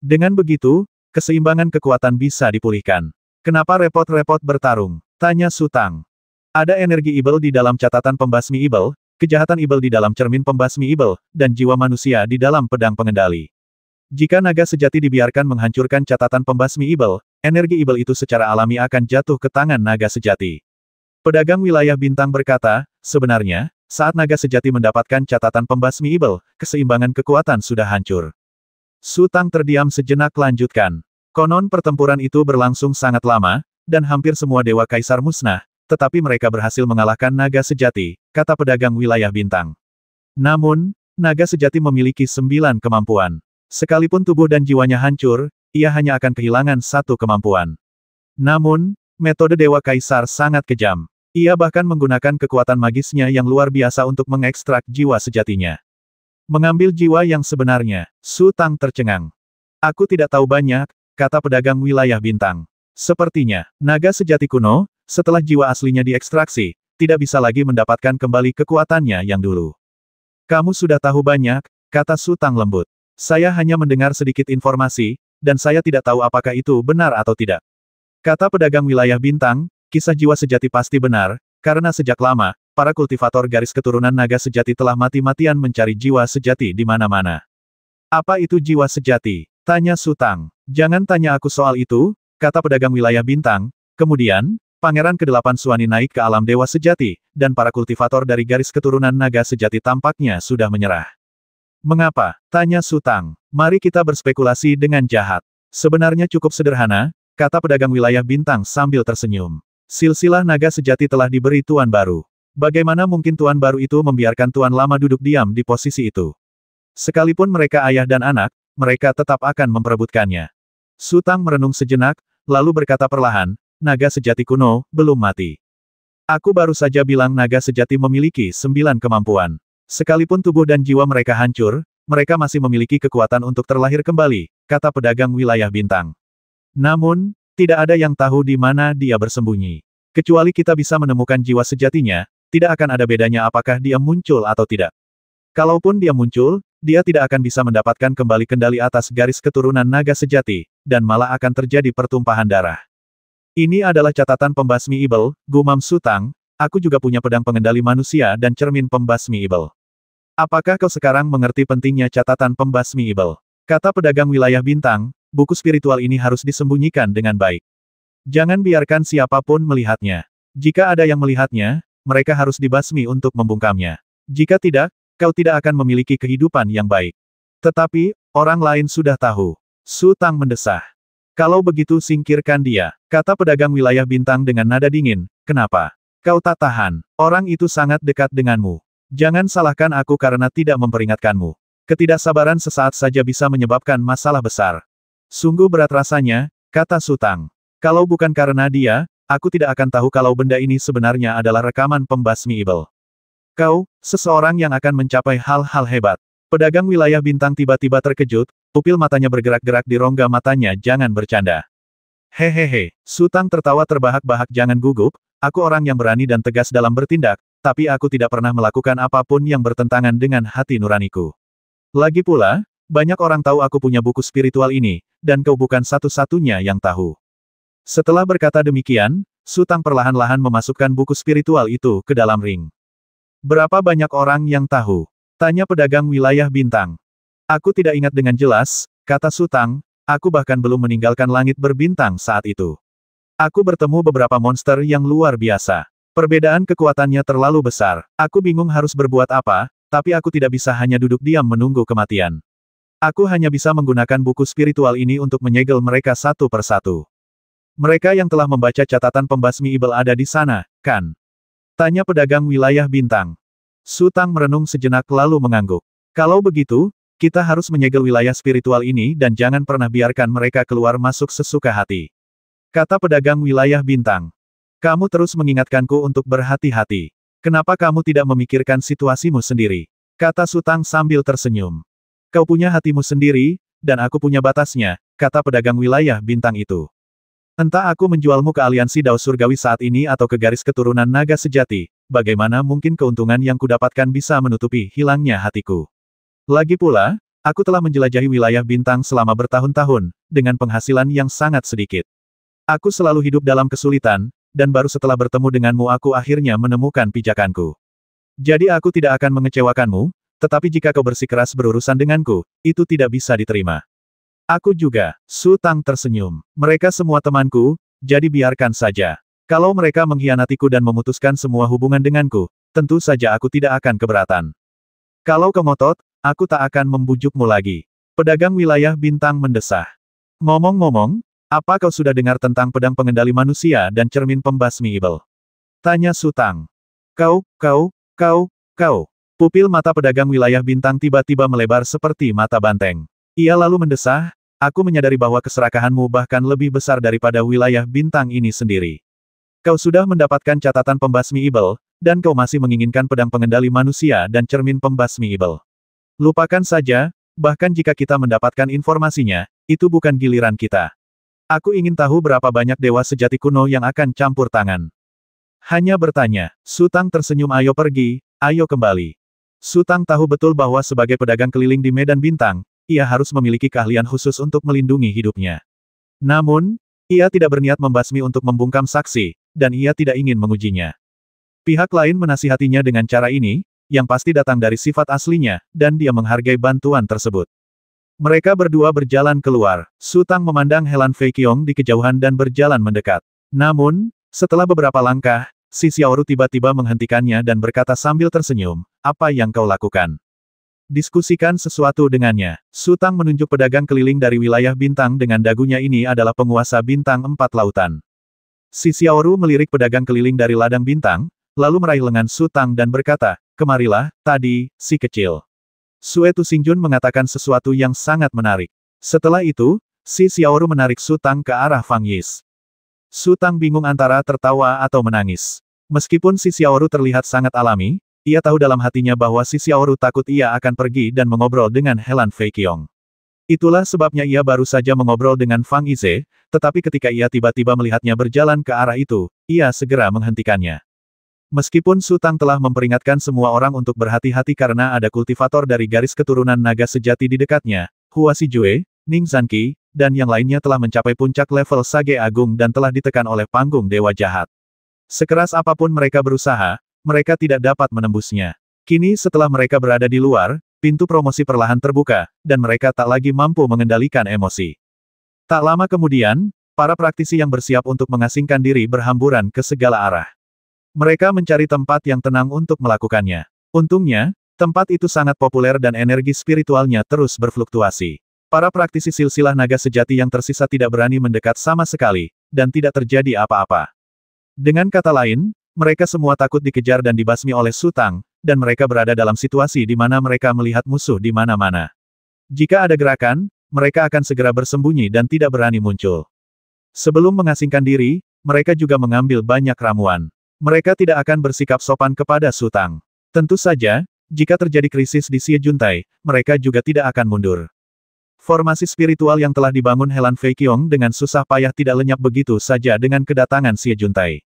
Dengan begitu, keseimbangan kekuatan bisa dipulihkan. Kenapa repot-repot bertarung? Tanya Su Tang. Ada energi ibel di dalam catatan pembasmi ibel, kejahatan ibel di dalam cermin pembasmi ibel, dan jiwa manusia di dalam pedang pengendali. Jika naga sejati dibiarkan menghancurkan catatan pembasmi Ibel, energi Ibel itu secara alami akan jatuh ke tangan naga sejati. Pedagang wilayah bintang berkata, sebenarnya, saat naga sejati mendapatkan catatan pembasmi Ibel, keseimbangan kekuatan sudah hancur. Su Tang terdiam sejenak lanjutkan. Konon pertempuran itu berlangsung sangat lama, dan hampir semua dewa kaisar musnah, tetapi mereka berhasil mengalahkan naga sejati, kata pedagang wilayah bintang. Namun, naga sejati memiliki 9 kemampuan. Sekalipun tubuh dan jiwanya hancur, ia hanya akan kehilangan 1 kemampuan. Namun, metode dewa kaisar sangat kejam. Ia bahkan menggunakan kekuatan magisnya yang luar biasa untuk mengekstrak jiwa sejatinya. Mengambil jiwa yang sebenarnya, Su Tang tercengang. Aku tidak tahu banyak, kata pedagang wilayah bintang. Sepertinya, naga sejati kuno, setelah jiwa aslinya diekstraksi, tidak bisa lagi mendapatkan kembali kekuatannya yang dulu. Kamu sudah tahu banyak, kata Su Tang lembut. Saya hanya mendengar sedikit informasi, dan saya tidak tahu apakah itu benar atau tidak. Kata pedagang wilayah bintang, kisah jiwa sejati pasti benar, karena sejak lama, para kultivator garis keturunan naga sejati telah mati-matian mencari jiwa sejati di mana-mana. Apa itu jiwa sejati? Tanya Su Tang. Jangan tanya aku soal itu, kata pedagang wilayah bintang. Kemudian, Pangeran ke-8 Suani naik ke alam dewa sejati, dan para kultivator dari garis keturunan naga sejati tampaknya sudah menyerah. Mengapa? Tanya Su Tang. Mari kita berspekulasi dengan jahat. Sebenarnya cukup sederhana, kata pedagang wilayah bintang sambil tersenyum. Silsilah naga sejati telah diberi tuan baru. Bagaimana mungkin tuan baru itu membiarkan tuan lama duduk diam di posisi itu? Sekalipun mereka ayah dan anak, mereka tetap akan memperebutkannya. Su Tang merenung sejenak, lalu berkata perlahan, naga sejati kuno, belum mati. Aku baru saja bilang naga sejati memiliki 9 kemampuan. Sekalipun tubuh dan jiwa mereka hancur, mereka masih memiliki kekuatan untuk terlahir kembali, kata pedagang wilayah bintang. Namun, tidak ada yang tahu di mana dia bersembunyi. Kecuali kita bisa menemukan jiwa sejatinya, tidak akan ada bedanya apakah dia muncul atau tidak. Kalaupun dia muncul, dia tidak akan bisa mendapatkan kembali kendali atas garis keturunan naga sejati, dan malah akan terjadi pertumpahan darah. Ini adalah catatan pembasmi Ibel, gumam Su Tang, aku juga punya pedang pengendali manusia dan cermin pembasmi Ibel. Apakah kau sekarang mengerti pentingnya catatan pembasmi Ibel? Kata pedagang wilayah bintang, buku spiritual ini harus disembunyikan dengan baik. Jangan biarkan siapapun melihatnya. Jika ada yang melihatnya, mereka harus dibasmi untuk membungkamnya. Jika tidak, kau tidak akan memiliki kehidupan yang baik. Tetapi, orang lain sudah tahu. Su Tang mendesah. Kalau begitu singkirkan dia, kata pedagang wilayah bintang dengan nada dingin. Kenapa? Kau tak tahan. Orang itu sangat dekat denganmu. Jangan salahkan aku karena tidak memperingatkanmu. Ketidaksabaran sesaat saja bisa menyebabkan masalah besar. Sungguh berat rasanya, kata Su Tang. Kalau bukan karena dia, aku tidak akan tahu kalau benda ini sebenarnya adalah rekaman pembasmi Ibel. Kau, seseorang yang akan mencapai hal-hal hebat. Pedagang wilayah bintang tiba-tiba terkejut, pupil matanya bergerak-gerak di rongga matanya. Jangan bercanda. Hehehe, Su Tang tertawa terbahak-bahak. Jangan gugup, aku orang yang berani dan tegas dalam bertindak, tapi aku tidak pernah melakukan apapun yang bertentangan dengan hati nuraniku. Lagi pula, banyak orang tahu aku punya buku spiritual ini, dan kau bukan satu-satunya yang tahu. Setelah berkata demikian, Su Tang perlahan-lahan memasukkan buku spiritual itu ke dalam ring. Berapa banyak orang yang tahu? Tanya pedagang wilayah bintang. Aku tidak ingat dengan jelas, kata Su Tang, aku bahkan belum meninggalkan langit berbintang saat itu. Aku bertemu beberapa monster yang luar biasa. Perbedaan kekuatannya terlalu besar. Aku bingung harus berbuat apa, tapi aku tidak bisa hanya duduk diam menunggu kematian. Aku hanya bisa menggunakan buku spiritual ini untuk menyegel mereka satu persatu. Mereka yang telah membaca catatan pembasmi Ibel ada di sana, kan? Tanya pedagang wilayah bintang. Su Tang merenung sejenak lalu mengangguk. Kalau begitu, kita harus menyegel wilayah spiritual ini dan jangan pernah biarkan mereka keluar masuk sesuka hati. Kata pedagang wilayah bintang. Kamu terus mengingatkanku untuk berhati-hati. Kenapa kamu tidak memikirkan situasimu sendiri? Kata Su Tang sambil tersenyum. Kau punya hatimu sendiri, dan aku punya batasnya, kata pedagang wilayah bintang itu. Entah aku menjualmu ke aliansi Dao Surgawi saat ini atau ke garis keturunan naga sejati, bagaimana mungkin keuntungan yang kudapatkan bisa menutupi hilangnya hatiku. Lagi pula, aku telah menjelajahi wilayah bintang selama bertahun-tahun, dengan penghasilan yang sangat sedikit. Aku selalu hidup dalam kesulitan, dan baru setelah bertemu denganmu aku akhirnya menemukan pijakanku. Jadi aku tidak akan mengecewakanmu, tetapi jika kau bersikeras berurusan denganku, itu tidak bisa diterima. Aku juga. Su Tang tersenyum. Mereka semua temanku, jadi biarkan saja. Kalau mereka mengkhianatiku dan memutuskan semua hubungan denganku, tentu saja aku tidak akan keberatan. Kalau kau ngotot, aku tak akan membujukmu lagi. Pedagang wilayah bintang mendesah. Ngomong-ngomong, apa kau sudah dengar tentang pedang pengendali manusia dan cermin pembasmi ibel? Tanya Su Tang. Kau. Pupil mata pedagang wilayah bintang tiba-tiba melebar seperti mata banteng. Ia lalu mendesah, aku menyadari bahwa keserakahanmu bahkan lebih besar daripada wilayah bintang ini sendiri. Kau sudah mendapatkan catatan pembasmi ibel, dan kau masih menginginkan pedang pengendali manusia dan cermin pembasmi ibel. Lupakan saja, bahkan jika kita mendapatkan informasinya, itu bukan giliran kita. Aku ingin tahu berapa banyak dewa sejati kuno yang akan campur tangan. Hanya bertanya, Su Tang tersenyum. Ayo pergi, ayo kembali. Su Tang tahu betul bahwa sebagai pedagang keliling di medan bintang, ia harus memiliki keahlian khusus untuk melindungi hidupnya. Namun, ia tidak berniat membasmi untuk membungkam saksi, dan ia tidak ingin mengujinya. Pihak lain menasihatinya dengan cara ini, yang pasti datang dari sifat aslinya, dan dia menghargai bantuan tersebut. Mereka berdua berjalan keluar. Su Tang memandang Helan Fei Qiong di kejauhan dan berjalan mendekat. Namun, setelah beberapa langkah, si Xiaoru tiba-tiba menghentikannya dan berkata sambil tersenyum, apa yang kau lakukan? Diskusikan sesuatu dengannya. Su Tang menunjuk pedagang keliling dari wilayah bintang dengan dagunya. Ini adalah penguasa bintang 4 lautan. Si Xiaoru melirik pedagang keliling dari ladang bintang, lalu meraih lengan Su Tang dan berkata, kemarilah, tadi, si kecil. Sue Tuxingjun mengatakan sesuatu yang sangat menarik. Setelah itu, si Xiaoru menarik Su Tang ke arah Fang Yis. Su Tang bingung antara tertawa atau menangis. Meskipun si Xiaoru terlihat sangat alami, ia tahu dalam hatinya bahwa si Xiaoru takut ia akan pergi dan mengobrol dengan Helan Fei Qiong. Itulah sebabnya ia baru saja mengobrol dengan Fang Yizhe, tetapi ketika ia tiba-tiba melihatnya berjalan ke arah itu, ia segera menghentikannya. Meskipun Su Tang telah memperingatkan semua orang untuk berhati-hati karena ada kultivator dari garis keturunan naga sejati di dekatnya, Hua Xijue, Ning Zanqi, dan yang lainnya telah mencapai puncak level Sage Agung dan telah ditekan oleh panggung Dewa Jahat. Sekeras apapun mereka berusaha, mereka tidak dapat menembusnya. Kini setelah mereka berada di luar, pintu promosi perlahan terbuka, dan mereka tak lagi mampu mengendalikan emosi. Tak lama kemudian, para praktisi yang bersiap untuk mengasingkan diri berhamburan ke segala arah. Mereka mencari tempat yang tenang untuk melakukannya. Untungnya, tempat itu sangat populer dan energi spiritualnya terus berfluktuasi. Para praktisi silsilah naga sejati yang tersisa tidak berani mendekat sama sekali, dan tidak terjadi apa-apa. Dengan kata lain, mereka semua takut dikejar dan dibasmi oleh Su Tang, dan mereka berada dalam situasi di mana mereka melihat musuh di mana-mana. Jika ada gerakan, mereka akan segera bersembunyi dan tidak berani muncul. Sebelum mengasingkan diri, mereka juga mengambil banyak ramuan. Mereka tidak akan bersikap sopan kepada Su Tang. Tentu saja, jika terjadi krisis di Xie Juntai, mereka juga tidak akan mundur. Formasi spiritual yang telah dibangun Helan Fei Qiong dengan susah payah tidak lenyap begitu saja dengan kedatangan Xie Juntai.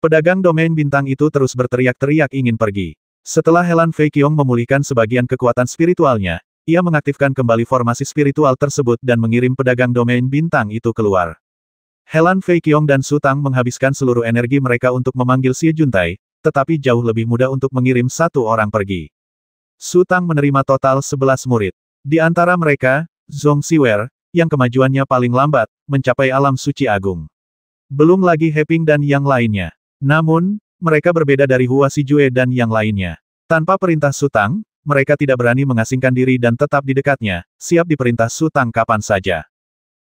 Pedagang domain bintang itu terus berteriak-teriak ingin pergi. Setelah Helan Fei Qiong memulihkan sebagian kekuatan spiritualnya, ia mengaktifkan kembali formasi spiritual tersebut dan mengirim pedagang domain bintang itu keluar. Helan Fei Qiong dan Su Tang menghabiskan seluruh energi mereka untuk memanggil Xie Juntai, tetapi jauh lebih mudah untuk mengirim satu orang pergi. Su Tang menerima total 11 murid. Di antara mereka, Zhong Xiwer, yang kemajuannya paling lambat, mencapai alam suci agung. Belum lagi He Ping dan yang lainnya. Namun, mereka berbeda dari Hua Xijue dan yang lainnya. Tanpa perintah Su Tang, mereka tidak berani mengasingkan diri dan tetap di dekatnya, siap diperintah Su Tang kapan saja.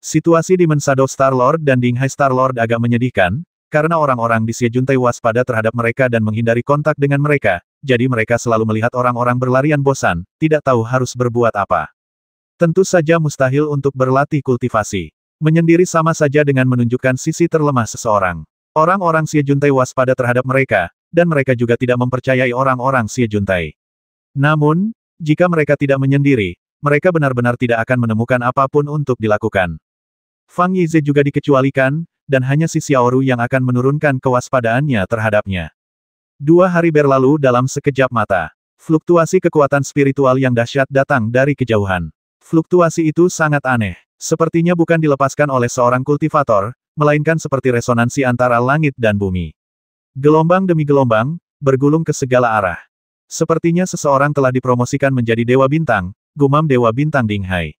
Situasi di Shadow Star Lord dan Dinghai Star Lord agak menyedihkan, karena orang-orang di Xie Juntai waspada terhadap mereka dan menghindari kontak dengan mereka, jadi mereka selalu melihat orang-orang berlarian bosan, tidak tahu harus berbuat apa. Tentu saja mustahil untuk berlatih kultivasi. Menyendiri sama saja dengan menunjukkan sisi terlemah seseorang. Orang-orang Xie Juntai waspada terhadap mereka, dan mereka juga tidak mempercayai orang-orang Xie Juntai. Namun, jika mereka tidak menyendiri, mereka benar-benar tidak akan menemukan apapun untuk dilakukan. Fang Yizhe juga dikecualikan, dan hanya si Xiaoru yang akan menurunkan kewaspadaannya terhadapnya. 2 hari berlalu dalam sekejap mata. Fluktuasi kekuatan spiritual yang dahsyat datang dari kejauhan. Fluktuasi itu sangat aneh. Sepertinya bukan dilepaskan oleh seorang kultivator, melainkan seperti resonansi antara langit dan bumi. Gelombang demi gelombang, bergulung ke segala arah. Sepertinya seseorang telah dipromosikan menjadi Dewa Bintang, gumam Dewa Bintang Dinghai.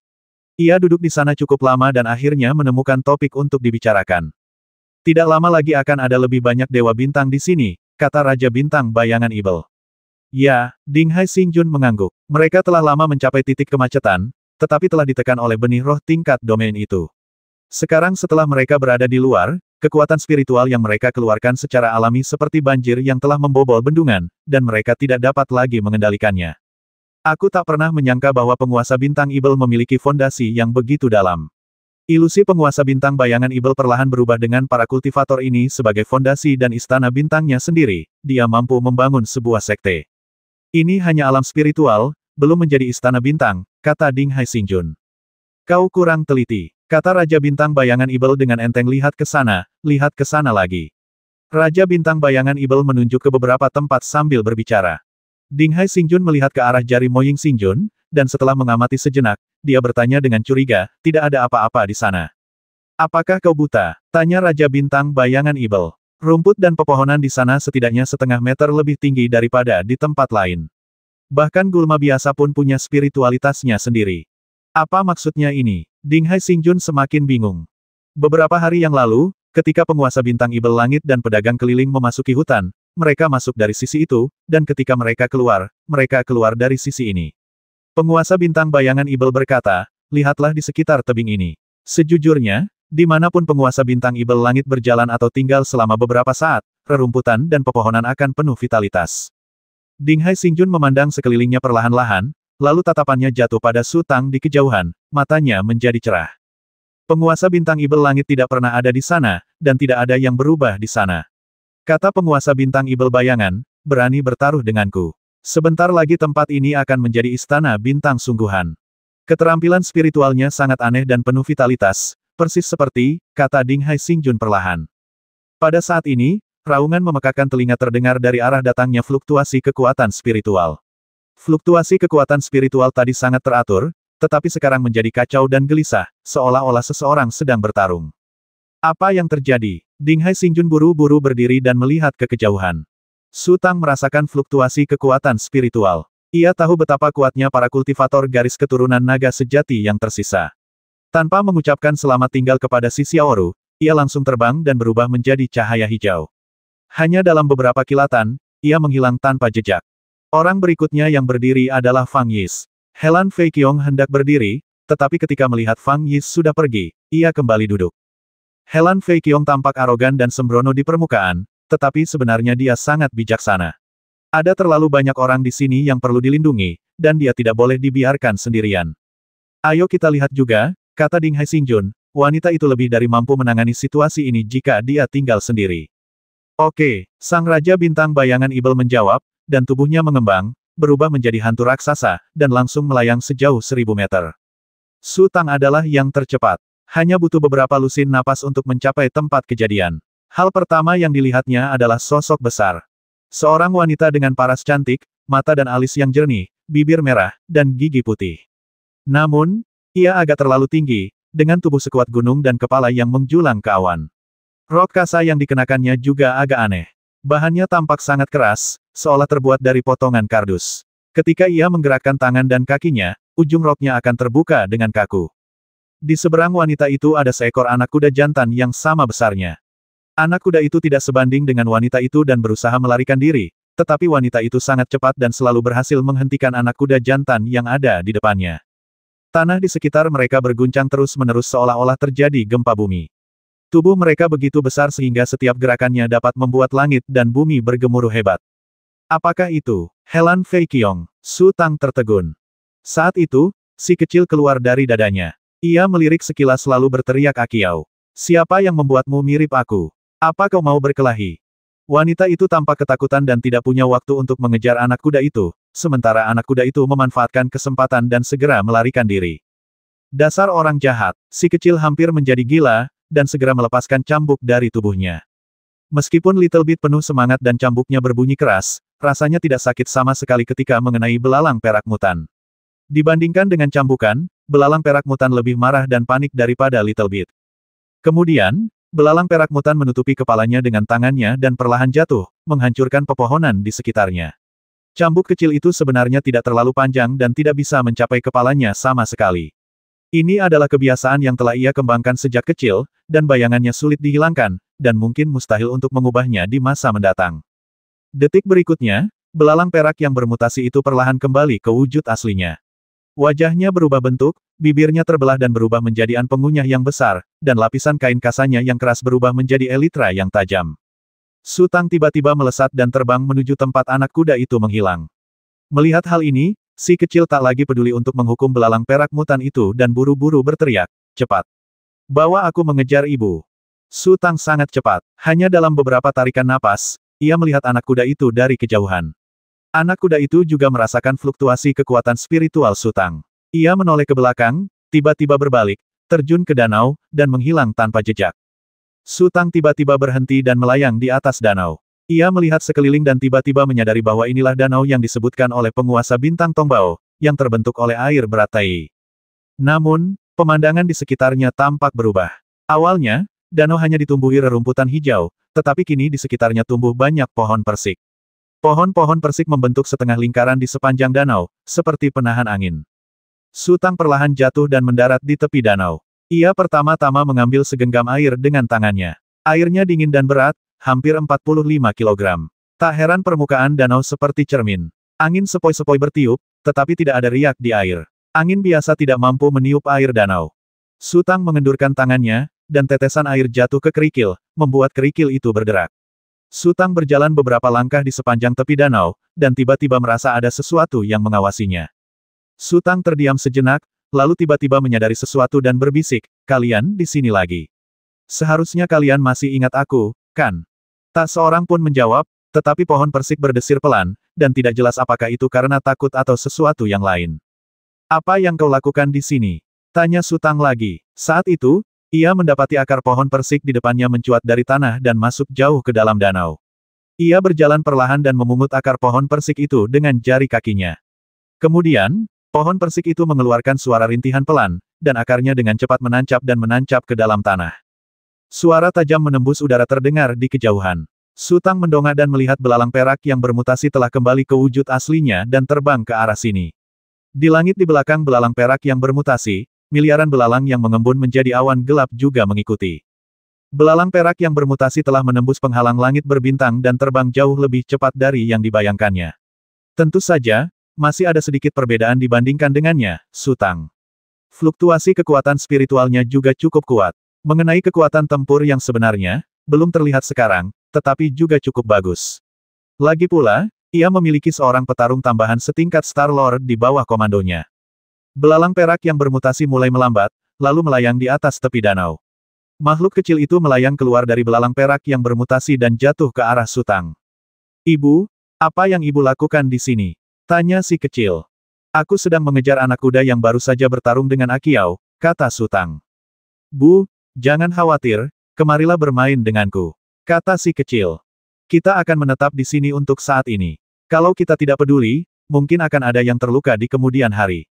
Ia duduk di sana cukup lama dan akhirnya menemukan topik untuk dibicarakan. Tidak lama lagi akan ada lebih banyak Dewa Bintang di sini, kata Raja Bintang Bayangan Ibel. Ya, Ding Hai Xingjun mengangguk. Mereka telah lama mencapai titik kemacetan, tetapi telah ditekan oleh benih roh tingkat domain itu. Sekarang setelah mereka berada di luar, kekuatan spiritual yang mereka keluarkan secara alami seperti banjir yang telah membobol bendungan, dan mereka tidak dapat lagi mengendalikannya. Aku tak pernah menyangka bahwa penguasa bintang Ibel memiliki fondasi yang begitu dalam. Ilusi penguasa bintang Bayangan Ibel perlahan berubah dengan para kultivator ini sebagai fondasi dan istana bintangnya sendiri, dia mampu membangun sebuah sekte. Ini hanya alam spiritual, belum menjadi istana bintang, kata Ding Hai Xingjun. Kau kurang teliti, kata Raja Bintang Bayangan Ibel dengan enteng. Lihat ke sana lagi. Raja Bintang Bayangan Ibel menunjuk ke beberapa tempat sambil berbicara. Ding Hai Xingjun melihat ke arah jari Moying Xingjun, dan setelah mengamati sejenak, dia bertanya dengan curiga, tidak ada apa-apa di sana. Apakah kau buta? Tanya Raja Bintang Bayangan Ibel. Rumput dan pepohonan di sana setidaknya setengah meter lebih tinggi daripada di tempat lain. Bahkan gulma biasa pun punya spiritualitasnya sendiri. Apa maksudnya ini? Ding Hai Xingjun semakin bingung. Beberapa hari yang lalu, ketika penguasa bintang Ibel Langit dan pedagang keliling memasuki hutan, mereka masuk dari sisi itu, dan ketika mereka keluar dari sisi ini. Penguasa bintang Bayangan Ibel berkata, lihatlah di sekitar tebing ini. Sejujurnya, dimanapun penguasa bintang Ibel Langit berjalan atau tinggal selama beberapa saat, rerumputan dan pepohonan akan penuh vitalitas. Ding Hai Xingjun memandang sekelilingnya perlahan-lahan, lalu tatapannya jatuh pada Su Tang di kejauhan, matanya menjadi cerah. Penguasa bintang Ibel Langit tidak pernah ada di sana, dan tidak ada yang berubah di sana. Kata penguasa bintang Ibel Bayangan, berani bertaruh denganku. Sebentar lagi tempat ini akan menjadi istana bintang sungguhan. Keterampilan spiritualnya sangat aneh dan penuh vitalitas, persis seperti, kata Ding Hai Xingjun perlahan. Pada saat ini, raungan memekakkan telinga terdengar dari arah datangnya fluktuasi kekuatan spiritual. Fluktuasi kekuatan spiritual tadi sangat teratur, tetapi sekarang menjadi kacau dan gelisah, seolah-olah seseorang sedang bertarung. Apa yang terjadi? Ding Hai Xingjun buru-buru berdiri dan melihat ke kejauhan. Su Tang merasakan fluktuasi kekuatan spiritual. Ia tahu betapa kuatnya para kultivator garis keturunan naga sejati yang tersisa. Tanpa mengucapkan selamat tinggal kepada si Xiaoru, ia langsung terbang dan berubah menjadi cahaya hijau. Hanya dalam beberapa kilatan, ia menghilang tanpa jejak. Orang berikutnya yang berdiri adalah Fang Yis. Helan Fei Qiong hendak berdiri, tetapi ketika melihat Fang Yis sudah pergi, ia kembali duduk. Helan Fei Qiong tampak arogan dan sembrono di permukaan, tetapi sebenarnya dia sangat bijaksana. Ada terlalu banyak orang di sini yang perlu dilindungi, dan dia tidak boleh dibiarkan sendirian. Ayo kita lihat juga, kata Ding Hai Xingjun, wanita itu lebih dari mampu menangani situasi ini jika dia tinggal sendiri. Oke, Sang Raja Bintang Bayangan Ibel menjawab, dan tubuhnya mengembang, berubah menjadi hantu raksasa, dan langsung melayang sejauh 1000 meter. Su Tang adalah yang tercepat. Hanya butuh beberapa lusin napas untuk mencapai tempat kejadian. Hal pertama yang dilihatnya adalah sosok besar. Seorang wanita dengan paras cantik, mata dan alis yang jernih, bibir merah, dan gigi putih. Namun, ia agak terlalu tinggi, dengan tubuh sekuat gunung dan kepala yang menjulang ke awan. Rok kasa yang dikenakannya juga agak aneh. Bahannya tampak sangat keras, seolah terbuat dari potongan kardus. Ketika ia menggerakkan tangan dan kakinya, ujung roknya akan terbuka dengan kaku. Di seberang wanita itu ada seekor anak kuda jantan yang sama besarnya. Anak kuda itu tidak sebanding dengan wanita itu dan berusaha melarikan diri, tetapi wanita itu sangat cepat dan selalu berhasil menghentikan anak kuda jantan yang ada di depannya. Tanah di sekitar mereka berguncang terus-menerus seolah-olah terjadi gempa bumi. Tubuh mereka begitu besar sehingga setiap gerakannya dapat membuat langit dan bumi bergemuruh hebat. Apakah itu? Helan Fei Qiong. Su Tang tertegun. Saat itu, si kecil keluar dari dadanya. Ia melirik sekilas lalu berteriak, Akiao. Siapa yang membuatmu mirip aku? Apa kau mau berkelahi? Wanita itu tampak ketakutan dan tidak punya waktu untuk mengejar anak kuda itu, sementara anak kuda itu memanfaatkan kesempatan dan segera melarikan diri. Dasar orang jahat, si kecil hampir menjadi gila, dan segera melepaskan cambuk dari tubuhnya. Meskipun Little Bit penuh semangat dan cambuknya berbunyi keras, rasanya tidak sakit sama sekali ketika mengenai belalang perak mutan. Dibandingkan dengan cambukan, belalang perak mutan lebih marah dan panik daripada Little Bit. Kemudian, belalang perak mutan menutupi kepalanya dengan tangannya dan perlahan jatuh, menghancurkan pepohonan di sekitarnya. Cambuk kecil itu sebenarnya tidak terlalu panjang dan tidak bisa mencapai kepalanya sama sekali. Ini adalah kebiasaan yang telah ia kembangkan sejak kecil, dan bayangannya sulit dihilangkan, dan mungkin mustahil untuk mengubahnya di masa mendatang. Detik berikutnya, belalang perak yang bermutasi itu perlahan kembali ke wujud aslinya. Wajahnya berubah bentuk, bibirnya terbelah dan berubah menjadi an pengunyah yang besar, dan lapisan kain kasanya yang keras berubah menjadi elytra yang tajam. Su Tang tiba-tiba melesat dan terbang menuju tempat anak kuda itu menghilang. Melihat hal ini, si kecil tak lagi peduli untuk menghukum belalang perak mutan itu dan buru-buru berteriak, "Cepat! Bawa aku mengejar ibu!" Su Tang sangat cepat. Hanya dalam beberapa tarikan napas, ia melihat anak kuda itu dari kejauhan. Anak kuda itu juga merasakan fluktuasi kekuatan spiritual Su Tang. Ia menoleh ke belakang, tiba-tiba berbalik, terjun ke danau, dan menghilang tanpa jejak. Su Tang tiba-tiba berhenti dan melayang di atas danau. Ia melihat sekeliling dan tiba-tiba menyadari bahwa inilah danau yang disebutkan oleh penguasa bintang Tongbao, yang terbentuk oleh air berat Tai. Namun, pemandangan di sekitarnya tampak berubah. Awalnya, danau hanya ditumbuhi rerumputan hijau, tetapi kini di sekitarnya tumbuh banyak pohon persik. Pohon-pohon persik membentuk setengah lingkaran di sepanjang danau, seperti penahan angin. Su Tang perlahan jatuh dan mendarat di tepi danau. Ia pertama-tama mengambil segenggam air dengan tangannya. Airnya dingin dan berat, hampir 45 kilogram. Tak heran permukaan danau seperti cermin. Angin sepoi-sepoi bertiup, tetapi tidak ada riak di air. Angin biasa tidak mampu meniup air danau. Su Tang mengendurkan tangannya, dan tetesan air jatuh ke kerikil, membuat kerikil itu berderak. Su Tang berjalan beberapa langkah di sepanjang tepi danau, dan tiba-tiba merasa ada sesuatu yang mengawasinya. Su Tang terdiam sejenak, lalu tiba-tiba menyadari sesuatu dan berbisik, "Kalian di sini lagi. Seharusnya kalian masih ingat aku, kan?" Tak seorang pun menjawab, tetapi pohon persik berdesir pelan, dan tidak jelas apakah itu karena takut atau sesuatu yang lain. "Apa yang kau lakukan di sini?" tanya Su Tang lagi. Saat itu, ia mendapati akar pohon persik di depannya mencuat dari tanah dan masuk jauh ke dalam danau. Ia berjalan perlahan dan memungut akar pohon persik itu dengan jari kakinya. Kemudian, pohon persik itu mengeluarkan suara rintihan pelan, dan akarnya dengan cepat menancap ke dalam tanah. Suara tajam menembus udara terdengar di kejauhan. Su Tang mendongak dan melihat belalang perak yang bermutasi telah kembali ke wujud aslinya dan terbang ke arah sini. Di langit di belakang belalang perak yang bermutasi, miliaran belalang yang mengembun menjadi awan gelap juga mengikuti. Belalang perak yang bermutasi telah menembus penghalang langit berbintang dan terbang jauh lebih cepat dari yang dibayangkannya. Tentu saja, masih ada sedikit perbedaan dibandingkan dengannya, Su Tang. Fluktuasi kekuatan spiritualnya juga cukup kuat. Mengenai kekuatan tempur yang sebenarnya, belum terlihat sekarang, tetapi juga cukup bagus. Lagi pula, ia memiliki seorang petarung tambahan setingkat Star Lord di bawah komandonya. Belalang perak yang bermutasi mulai melambat, lalu melayang di atas tepi danau. Makhluk kecil itu melayang keluar dari belalang perak yang bermutasi dan jatuh ke arah Su Tang. "Ibu, apa yang ibu lakukan di sini?" tanya si kecil. "Aku sedang mengejar anak kuda yang baru saja bertarung dengan Aqiao," kata Su Tang. "Bu, jangan khawatir, kemarilah bermain denganku," kata si kecil. "Kita akan menetap di sini untuk saat ini. Kalau kita tidak peduli, mungkin akan ada yang terluka di kemudian hari."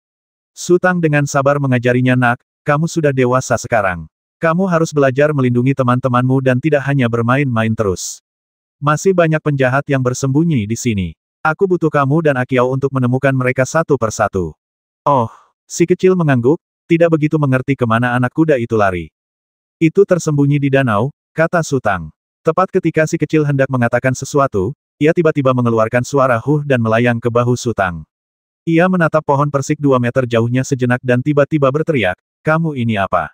Su Tang dengan sabar mengajarinya, "Nak, kamu sudah dewasa sekarang. Kamu harus belajar melindungi teman-temanmu dan tidak hanya bermain-main terus. Masih banyak penjahat yang bersembunyi di sini. Aku butuh kamu dan Aqiao untuk menemukan mereka satu persatu." "Oh," si kecil mengangguk, tidak begitu mengerti kemana anak kuda itu lari. "Itu tersembunyi di danau," kata Su Tang. Tepat ketika si kecil hendak mengatakan sesuatu, ia tiba-tiba mengeluarkan suara huh dan melayang ke bahu Su Tang. Ia menatap pohon persik 2 meter jauhnya sejenak dan tiba-tiba berteriak, "Kamu ini apa?"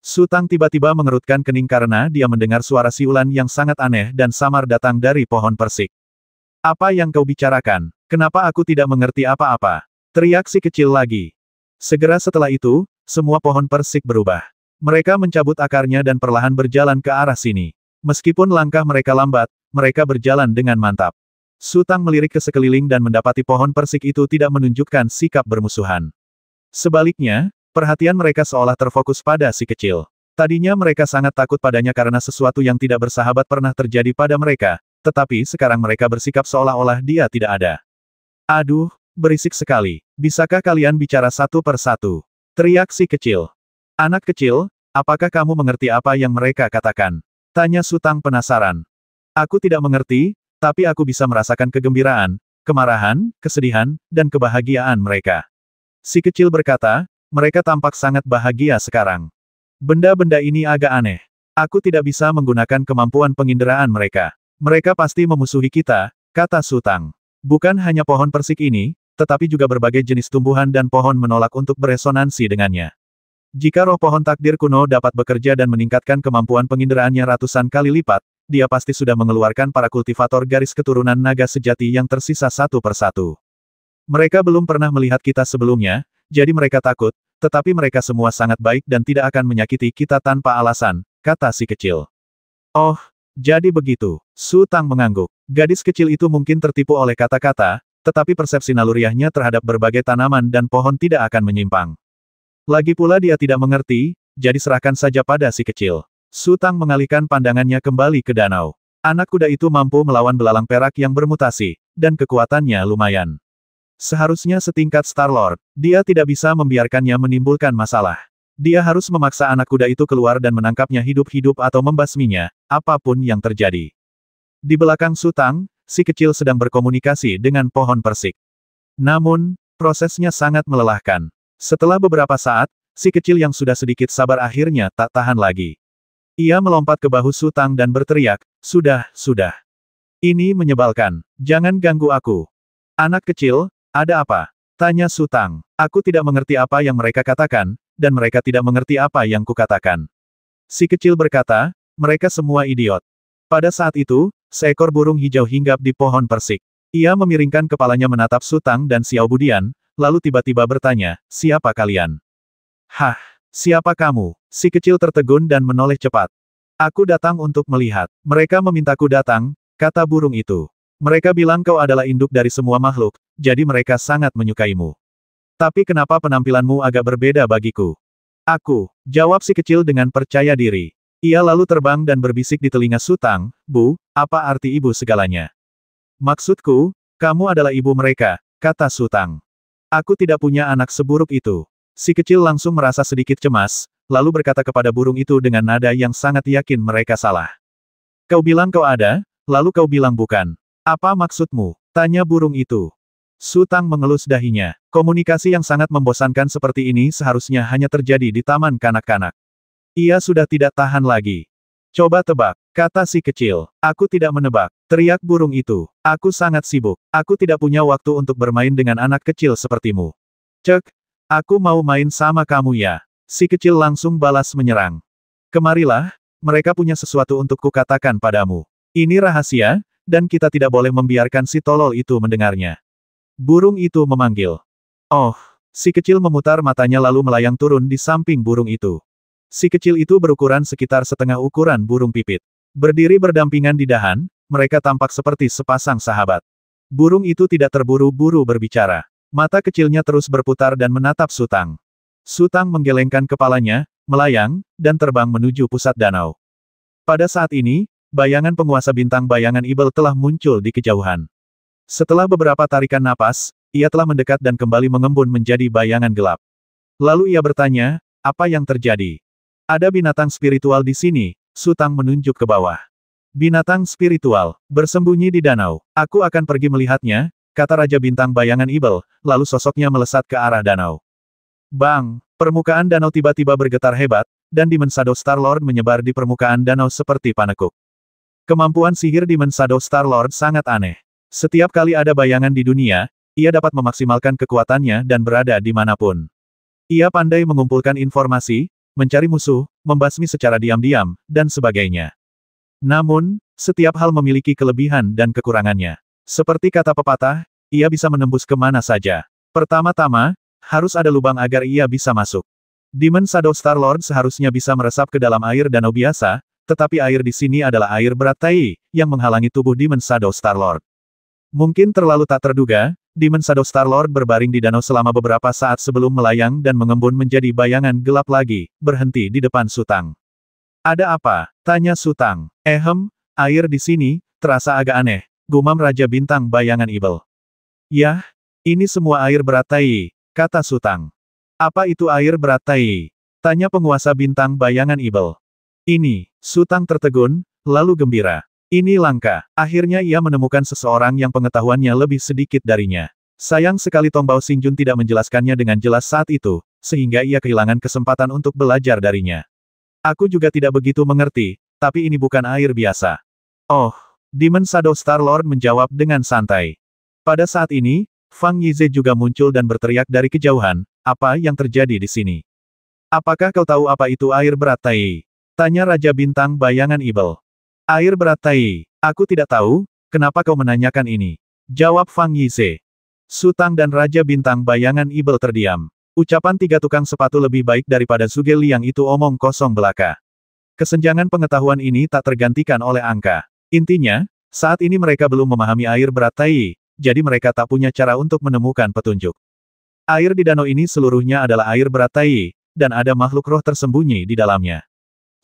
Su Tang tiba-tiba mengerutkan kening karena dia mendengar suara siulan yang sangat aneh dan samar datang dari pohon persik. "Apa yang kau bicarakan? Kenapa aku tidak mengerti apa-apa?" teriak si kecil lagi. Segera setelah itu, semua pohon persik berubah. Mereka mencabut akarnya dan perlahan berjalan ke arah sini. Meskipun langkah mereka lambat, mereka berjalan dengan mantap. Su Tang melirik ke sekeliling dan mendapati pohon persik itu tidak menunjukkan sikap bermusuhan. Sebaliknya, perhatian mereka seolah terfokus pada si kecil. Tadinya mereka sangat takut padanya karena sesuatu yang tidak bersahabat pernah terjadi pada mereka, tetapi sekarang mereka bersikap seolah-olah dia tidak ada. "Aduh, berisik sekali. Bisakah kalian bicara satu persatu?" teriak si kecil. "Anak kecil, apakah kamu mengerti apa yang mereka katakan?" tanya Su Tang penasaran. "Aku tidak mengerti, tapi aku bisa merasakan kegembiraan, kemarahan, kesedihan, dan kebahagiaan mereka." Si kecil berkata, mereka tampak sangat bahagia sekarang. Benda-benda ini agak aneh. Aku tidak bisa menggunakan kemampuan penginderaan mereka. Mereka pasti memusuhi kita, kata Su Tang. Bukan hanya pohon persik ini, tetapi juga berbagai jenis tumbuhan dan pohon menolak untuk beresonansi dengannya. Jika roh pohon takdir kuno dapat bekerja dan meningkatkan kemampuan penginderaannya ratusan kali lipat, dia pasti sudah mengeluarkan para kultivator garis keturunan naga sejati yang tersisa satu persatu. Mereka belum pernah melihat kita sebelumnya, jadi mereka takut, tetapi mereka semua sangat baik dan tidak akan menyakiti kita tanpa alasan, kata si kecil. Oh, jadi begitu. Su Tang mengangguk. Gadis kecil itu mungkin tertipu oleh kata-kata, tetapi persepsi naluriahnya terhadap berbagai tanaman dan pohon tidak akan menyimpang. Lagi pula dia tidak mengerti, jadi serahkan saja pada si kecil. Su Tang mengalihkan pandangannya kembali ke danau. Anak kuda itu mampu melawan belalang perak yang bermutasi, dan kekuatannya lumayan. Seharusnya setingkat Star-Lord, dia tidak bisa membiarkannya menimbulkan masalah. Dia harus memaksa anak kuda itu keluar dan menangkapnya hidup-hidup atau membasminya, apapun yang terjadi. Di belakang Su Tang, si kecil sedang berkomunikasi dengan pohon persik. Namun, prosesnya sangat melelahkan. Setelah beberapa saat, si kecil yang sudah sedikit sabar akhirnya tak tahan lagi. Ia melompat ke bahu Su Tang dan berteriak, sudah. Ini menyebalkan. Jangan ganggu aku. Anak kecil, ada apa? Tanya Su Tang. Aku tidak mengerti apa yang mereka katakan, dan mereka tidak mengerti apa yang kukatakan. Si kecil berkata, mereka semua idiot. Pada saat itu, seekor burung hijau hinggap di pohon persik. Ia memiringkan kepalanya menatap Su Tang dan Xiao Budian, lalu tiba-tiba bertanya, siapa kalian? Hah, siapa kamu? Si kecil tertegun dan menoleh cepat. Aku datang untuk melihat. Mereka memintaku datang, kata burung itu. Mereka bilang kau adalah induk dari semua makhluk, jadi mereka sangat menyukaimu. Tapi kenapa penampilanmu agak berbeda bagiku? Aku, jawab si kecil dengan percaya diri. Ia lalu terbang dan berbisik di telinga Su Tang, Bu, apa arti ibu segalanya? Maksudku, kamu adalah ibu mereka, kata Su Tang. Aku tidak punya anak seburuk itu. Si kecil langsung merasa sedikit cemas, lalu berkata kepada burung itu dengan nada yang sangat yakin mereka salah. Kau bilang kau ada, lalu kau bilang bukan. Apa maksudmu? Tanya burung itu. Su Tang mengelus dahinya. Komunikasi yang sangat membosankan seperti ini seharusnya hanya terjadi di taman kanak-kanak. Ia sudah tidak tahan lagi. Coba tebak, kata si kecil. Aku tidak menebak, teriak burung itu. Aku sangat sibuk. Aku tidak punya waktu untuk bermain dengan anak kecil sepertimu. Cek, aku mau main sama kamu ya. Si kecil langsung balas menyerang. Kemarilah, mereka punya sesuatu untuk kukatakan padamu. Ini rahasia, dan kita tidak boleh membiarkan si tolol itu mendengarnya. Burung itu memanggil. Oh, si kecil memutar matanya lalu melayang turun di samping burung itu. Si kecil itu berukuran sekitar setengah ukuran burung pipit. Berdiri berdampingan di dahan, mereka tampak seperti sepasang sahabat. Burung itu tidak terburu-buru berbicara. Mata kecilnya terus berputar dan menatap Su Tang. Su Tang menggelengkan kepalanya, melayang, dan terbang menuju pusat danau. Pada saat ini, bayangan penguasa bintang bayangan Ibel telah muncul di kejauhan. Setelah beberapa tarikan napas, ia telah mendekat dan kembali mengembun menjadi bayangan gelap. Lalu ia bertanya, apa yang terjadi? Ada binatang spiritual di sini, Su Tang menunjuk ke bawah. Binatang spiritual, bersembunyi di danau. Aku akan pergi melihatnya, kata Raja Bintang Bayangan Ibel, lalu sosoknya melesat ke arah danau. Bang! Permukaan danau tiba-tiba bergetar hebat, dan Demon Shadow Star-Lord menyebar di permukaan danau seperti panekuk. Kemampuan sihir Demon Shadow Star-Lord sangat aneh. Setiap kali ada bayangan di dunia, ia dapat memaksimalkan kekuatannya dan berada dimanapun. Ia pandai mengumpulkan informasi, mencari musuh, membasmi secara diam-diam, dan sebagainya. Namun, setiap hal memiliki kelebihan dan kekurangannya. Seperti kata pepatah, ia bisa menembus kemana saja. Pertama-tama, harus ada lubang agar ia bisa masuk. Demon Shadow Star-Lord seharusnya bisa meresap ke dalam air danau biasa, tetapi air di sini adalah air berat Tai, yang menghalangi tubuh Demon Shadow Star-Lord. Mungkin terlalu tak terduga, Demon Shadow Star-Lord berbaring di danau selama beberapa saat sebelum melayang dan mengembun menjadi bayangan gelap lagi, berhenti di depan Su Tang. Ada apa? Tanya Su Tang. Air di sini, terasa agak aneh, gumam Raja Bintang Bayangan Ibel. Yah, ini semua air berat Tai, kata Su Tang. Apa itu air berat Tai? Tanya penguasa Bintang Bayangan Ibel. Ini, Su Tang tertegun, lalu gembira. Ini langka. Akhirnya ia menemukan seseorang yang pengetahuannya lebih sedikit darinya. Sayang sekali Tongbao Xingjun tidak menjelaskannya dengan jelas saat itu, sehingga ia kehilangan kesempatan untuk belajar darinya. Aku juga tidak begitu mengerti, tapi ini bukan air biasa. Oh, Demon Shadow Star Lord menjawab dengan santai. Pada saat ini, Fang Yize juga muncul dan berteriak dari kejauhan, apa yang terjadi di sini? Apakah kau tahu apa itu air berat Tai? Tanya Raja Bintang Bayangan Ibel. Air berat Tai, aku tidak tahu, kenapa kau menanyakan ini? Jawab Fang Yize. Su Tang dan Raja Bintang Bayangan Ibel terdiam. Ucapan tiga tukang sepatu lebih baik daripada Zhuge Liang itu omong kosong belaka. Kesenjangan pengetahuan ini tak tergantikan oleh angka. Intinya, saat ini mereka belum memahami air berat Tai, jadi mereka tak punya cara untuk menemukan petunjuk. Air di danau ini seluruhnya adalah air berat Tai, dan ada makhluk roh tersembunyi di dalamnya.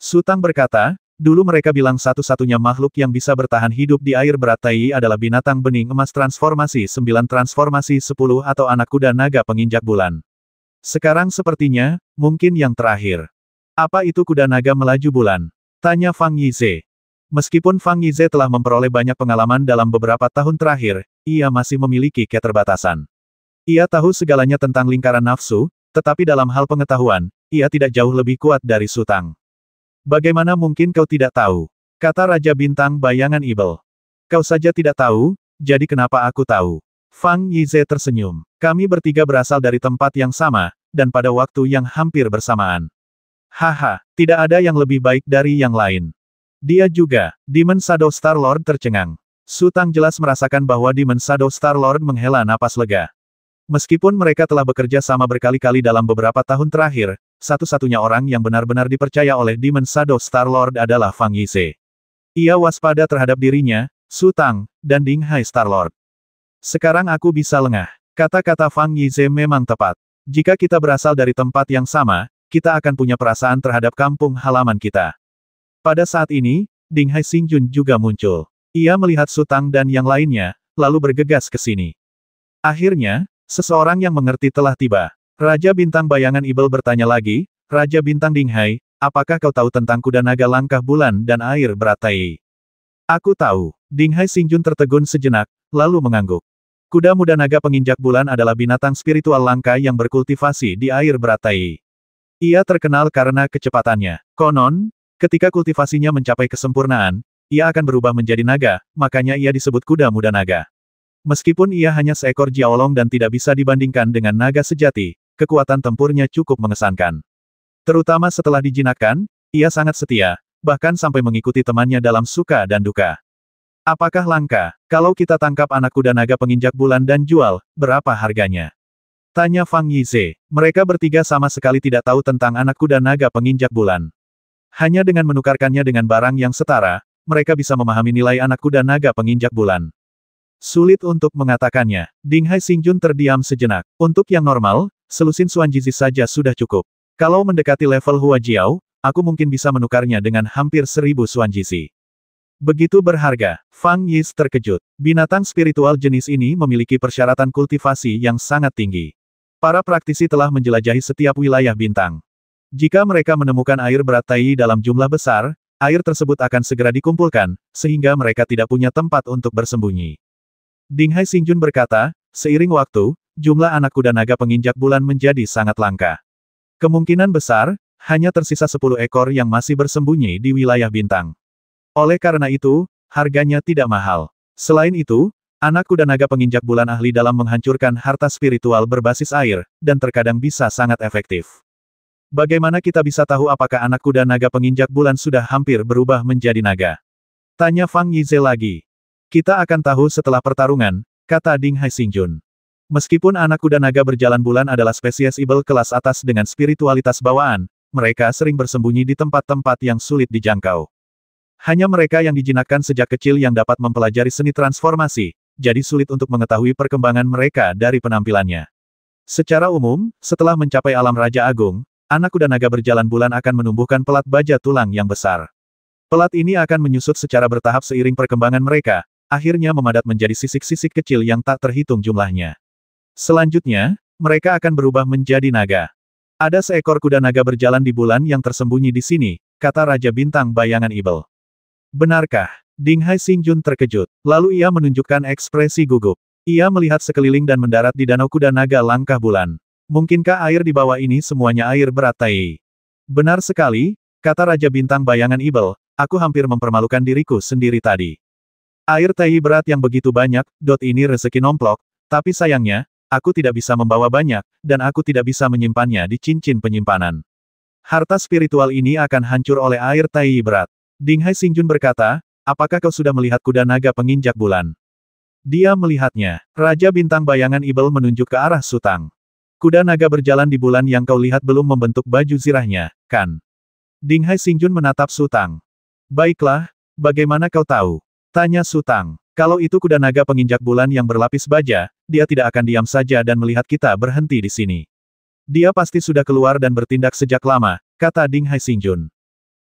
Su Tang berkata, dulu mereka bilang satu-satunya makhluk yang bisa bertahan hidup di air berat Tai adalah binatang bening emas transformasi 9 transformasi 10 atau anak kuda naga penginjak bulan. Sekarang sepertinya, mungkin yang terakhir. Apa itu kuda naga melaju bulan? Tanya Fang Yize. Meskipun Fang Yize telah memperoleh banyak pengalaman dalam beberapa tahun terakhir, ia masih memiliki keterbatasan. Ia tahu segalanya tentang lingkaran nafsu, tetapi dalam hal pengetahuan, ia tidak jauh lebih kuat dari Su Tang. Bagaimana mungkin kau tidak tahu? Kata Raja Bintang Bayangan Ibel. Kau saja tidak tahu, jadi kenapa aku tahu? Fang Yize tersenyum. Kami bertiga berasal dari tempat yang sama, dan pada waktu yang hampir bersamaan. Haha, tidak ada yang lebih baik dari yang lain. Dia juga, Demon Shadow Star Lord tercengang. Su Tang jelas merasakan bahwa Demon Shadow Star Lord menghela napas lega. Meskipun mereka telah bekerja sama berkali-kali dalam beberapa tahun terakhir, satu-satunya orang yang benar-benar dipercaya oleh Demon Shadow Star Lord adalah Fang Yize. Ia waspada terhadap dirinya, Su Tang, dan Ding Hai Star Lord. Sekarang aku bisa lengah. Kata-kata Fang Yize memang tepat. Jika kita berasal dari tempat yang sama, kita akan punya perasaan terhadap kampung halaman kita. Pada saat ini, Ding Hai Xingjun juga muncul. Ia melihat Su Tang dan yang lainnya, lalu bergegas ke sini. Akhirnya, seseorang yang mengerti telah tiba. Raja Bintang Bayangan Ibel bertanya lagi, Raja Bintang Ding Hai, apakah kau tahu tentang kuda naga langkah bulan dan air berat Tai? Aku tahu. Ding Hai Xingjun tertegun sejenak, lalu mengangguk. Kuda muda naga penginjak bulan adalah binatang spiritual langka yang berkultivasi di air berat Tai. Ia terkenal karena kecepatannya. Konon, ketika kultivasinya mencapai kesempurnaan, ia akan berubah menjadi naga, makanya ia disebut kuda muda naga. Meskipun ia hanya seekor jiaolong dan tidak bisa dibandingkan dengan naga sejati, kekuatan tempurnya cukup mengesankan. Terutama setelah dijinakkan, ia sangat setia, bahkan sampai mengikuti temannya dalam suka dan duka. Apakah langka, kalau kita tangkap anak kuda naga penginjak bulan dan jual, berapa harganya? Tanya Fang Yize. Mereka bertiga sama sekali tidak tahu tentang anak kuda naga penginjak bulan. Hanya dengan menukarkannya dengan barang yang setara, mereka bisa memahami nilai anak kuda naga penginjak bulan. Sulit untuk mengatakannya. Ding Hai Xingjun terdiam sejenak. Untuk yang normal, selusin Xuanjizi saja sudah cukup. Kalau mendekati level Hua Jiao, aku mungkin bisa menukarnya dengan hampir 1000 Xuanjizi. Begitu berharga. Fang Yize terkejut. Binatang spiritual jenis ini memiliki persyaratan kultivasi yang sangat tinggi. Para praktisi telah menjelajahi setiap wilayah bintang. Jika mereka menemukan air berat Tai dalam jumlah besar, air tersebut akan segera dikumpulkan, sehingga mereka tidak punya tempat untuk bersembunyi. Ding Hai Xingjun berkata, seiring waktu, jumlah anak kuda naga penginjak bulan menjadi sangat langka. Kemungkinan besar, hanya tersisa 10 ekor yang masih bersembunyi di wilayah bintang. Oleh karena itu, harganya tidak mahal. Selain itu, anak kuda naga penginjak bulan ahli dalam menghancurkan harta spiritual berbasis air, dan terkadang bisa sangat efektif. Bagaimana kita bisa tahu apakah anak kuda naga penginjak bulan sudah hampir berubah menjadi naga? Tanya Fang Yize lagi. Kita akan tahu setelah pertarungan, kata Ding Hai Xingjun. Meskipun anak kuda naga berjalan bulan adalah spesies ibel kelas atas dengan spiritualitas bawaan, mereka sering bersembunyi di tempat-tempat yang sulit dijangkau. Hanya mereka yang dijinakkan sejak kecil yang dapat mempelajari seni transformasi, jadi sulit untuk mengetahui perkembangan mereka dari penampilannya. Secara umum, setelah mencapai alam Raja Agung, anak kuda naga berjalan bulan akan menumbuhkan pelat baja tulang yang besar. Pelat ini akan menyusut secara bertahap seiring perkembangan mereka, akhirnya memadat menjadi sisik-sisik kecil yang tak terhitung jumlahnya. Selanjutnya, mereka akan berubah menjadi naga. Ada seekor kuda naga berjalan di bulan yang tersembunyi di sini, kata Raja Bintang Bayangan Ibel. Benarkah? Ding Hai Xingjun terkejut. Lalu ia menunjukkan ekspresi gugup. Ia melihat sekeliling dan mendarat di danau kuda naga langkah bulan. Mungkinkah air di bawah ini semuanya air berat Tai? Benar sekali, kata Raja Bintang Bayangan Ibel, aku hampir mempermalukan diriku sendiri tadi. Air Tai berat yang begitu banyak, ini rezeki nomplok, tapi sayangnya, aku tidak bisa membawa banyak, dan aku tidak bisa menyimpannya di cincin penyimpanan. Harta spiritual ini akan hancur oleh air Tai berat. Ding Hai Xingjun berkata, apakah kau sudah melihat kuda naga penginjak bulan? Dia melihatnya. Raja Bintang Bayangan Ibel menunjuk ke arah Sutang. Kuda naga berjalan di bulan yang kau lihat belum membentuk baju zirahnya, kan? Ding Hai Xingjun menatap Sutang. Baiklah, bagaimana kau tahu? Tanya Sutang. Kalau itu kuda naga penginjak bulan yang berlapis baja, dia tidak akan diam saja dan melihat kita berhenti di sini. Dia pasti sudah keluar dan bertindak sejak lama, kata Ding Hai Xingjun.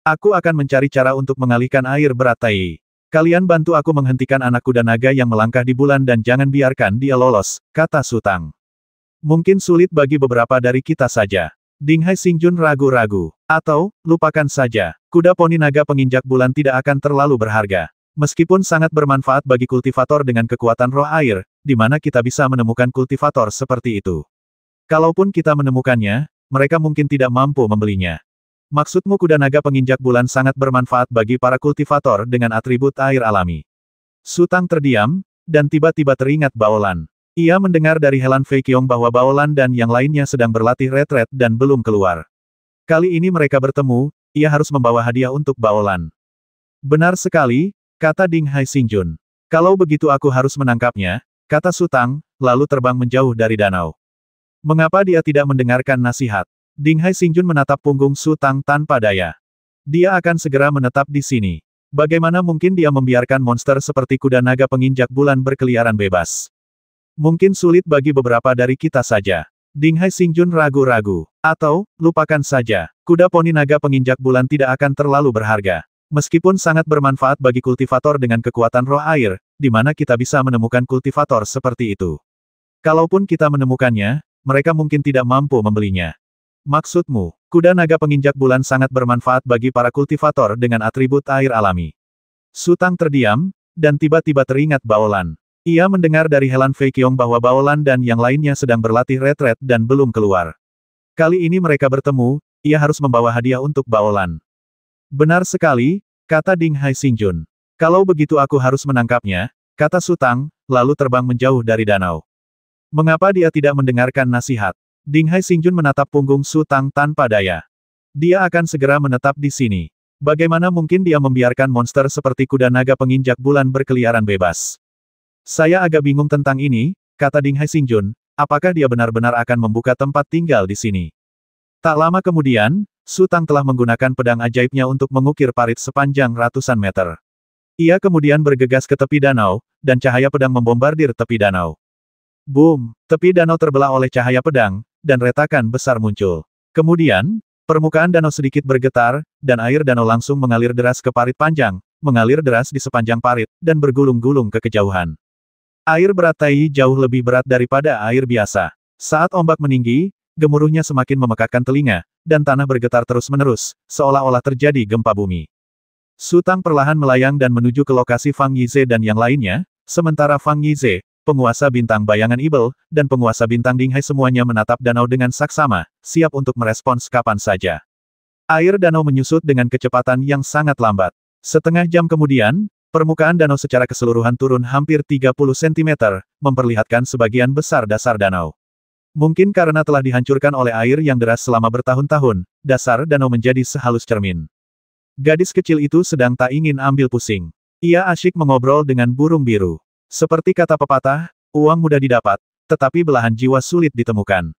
Aku akan mencari cara untuk mengalihkan air berat Tai. Kalian bantu aku menghentikan anak kuda naga yang melangkah di bulan dan jangan biarkan dia lolos, kata Sutang. Mungkin sulit bagi beberapa dari kita saja. Ding Hai Xingjun ragu-ragu. Atau, lupakan saja. Kuda poni naga penginjak bulan tidak akan terlalu berharga. Meskipun sangat bermanfaat bagi kultivator dengan kekuatan roh air, di mana kita bisa menemukan kultivator seperti itu. Kalaupun kita menemukannya, mereka mungkin tidak mampu membelinya. Maksudmu kuda naga penginjak bulan sangat bermanfaat bagi para kultivator dengan atribut air alami. Sutang terdiam, dan tiba-tiba teringat Baolan. Ia mendengar dari Helan Feiqiong bahwa Baolan dan yang lainnya sedang berlatih retret dan belum keluar. Kali ini mereka bertemu, ia harus membawa hadiah untuk Baolan. Benar sekali, kata Ding Hai Xingjun. Kalau begitu aku harus menangkapnya, kata Sutang, lalu terbang menjauh dari danau. Mengapa dia tidak mendengarkan nasihat? Ding Hai Xingjun menatap punggung Sutang tanpa daya. Dia akan segera menetap di sini. Bagaimana mungkin dia membiarkan monster seperti kuda naga penginjak bulan berkeliaran bebas? Mungkin sulit bagi beberapa dari kita saja. Ding Hai Xingjun ragu-ragu. Atau, lupakan saja. Kuda poni naga penginjak bulan tidak akan terlalu berharga. Meskipun sangat bermanfaat bagi kultivator dengan kekuatan roh air, di mana kita bisa menemukan kultivator seperti itu. Kalaupun kita menemukannya, mereka mungkin tidak mampu membelinya. Maksudmu, kuda naga penginjak bulan sangat bermanfaat bagi para kultivator dengan atribut air alami. Sutang terdiam, dan tiba-tiba teringat Baolan. Ia mendengar dari Helan Feiqiong bahwa Baolan dan yang lainnya sedang berlatih retret dan belum keluar. Kali ini mereka bertemu, ia harus membawa hadiah untuk Baolan. Benar sekali, kata Ding Hai Xingjun. Kalau begitu aku harus menangkapnya, kata Sutang, lalu terbang menjauh dari danau. Mengapa dia tidak mendengarkan nasihat? Ding Hai Xingjun menatap punggung Sutang tanpa daya. Dia akan segera menetap di sini. Bagaimana mungkin dia membiarkan monster seperti kuda naga penginjak bulan berkeliaran bebas? Saya agak bingung tentang ini, kata Ding Hai Xingjun, apakah dia benar-benar akan membuka tempat tinggal di sini? Tak lama kemudian, Sutang telah menggunakan pedang ajaibnya untuk mengukir parit sepanjang ratusan meter. Ia kemudian bergegas ke tepi danau, dan cahaya pedang membombardir tepi danau. Boom! Tepi danau terbelah oleh cahaya pedang, dan retakan besar muncul. Kemudian, permukaan danau sedikit bergetar, dan air danau langsung mengalir deras ke parit panjang, mengalir deras di sepanjang parit, dan bergulung-gulung ke kejauhan. Air berat Tai jauh lebih berat daripada air biasa. Saat ombak meninggi, gemuruhnya semakin memekakkan telinga, dan tanah bergetar terus-menerus, seolah-olah terjadi gempa bumi. Sutang perlahan melayang dan menuju ke lokasi Fang Yize dan yang lainnya, sementara Fang Yize, penguasa bintang bayangan Ibel, dan penguasa bintang Ding Hai semuanya menatap danau dengan saksama, siap untuk merespons kapan saja. Air danau menyusut dengan kecepatan yang sangat lambat. Setengah jam kemudian, permukaan danau secara keseluruhan turun hampir 30 cm, memperlihatkan sebagian besar dasar danau. Mungkin karena telah dihancurkan oleh air yang deras selama bertahun-tahun, dasar danau menjadi sehalus cermin. Gadis kecil itu sedang tak ingin ambil pusing. Ia asyik mengobrol dengan burung biru. Seperti kata pepatah, uang mudah didapat, tetapi belahan jiwa sulit ditemukan.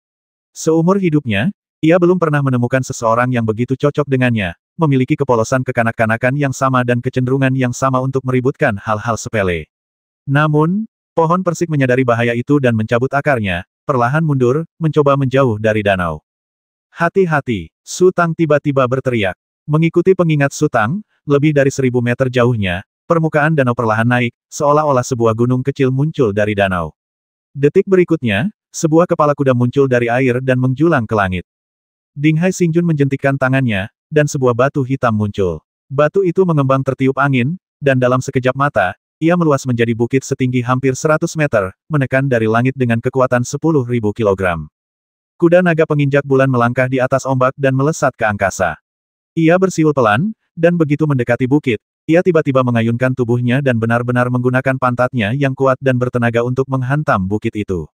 Seumur hidupnya, ia belum pernah menemukan seseorang yang begitu cocok dengannya, memiliki kepolosan kekanak-kanakan yang sama dan kecenderungan yang sama untuk meributkan hal-hal sepele. Namun, pohon persik menyadari bahaya itu dan mencabut akarnya, perlahan mundur, mencoba menjauh dari danau. Hati-hati, Sutang tiba-tiba berteriak. Mengikuti pengingat Sutang, lebih dari 1000 meter jauhnya, permukaan danau perlahan naik, seolah-olah sebuah gunung kecil muncul dari danau. Detik berikutnya, sebuah kepala kuda muncul dari air dan menjulang ke langit. Ding Hai Xingjun menjentikkan tangannya, dan sebuah batu hitam muncul. Batu itu mengembang tertiup angin, dan dalam sekejap mata, ia meluas menjadi bukit setinggi hampir 100 meter, menekan dari langit dengan kekuatan 10.000 kilogram. Kuda naga penginjak bulan melangkah di atas ombak dan melesat ke angkasa. Ia bersiul pelan, dan begitu mendekati bukit, ia tiba-tiba mengayunkan tubuhnya dan benar-benar menggunakan pantatnya yang kuat dan bertenaga untuk menghantam bukit itu.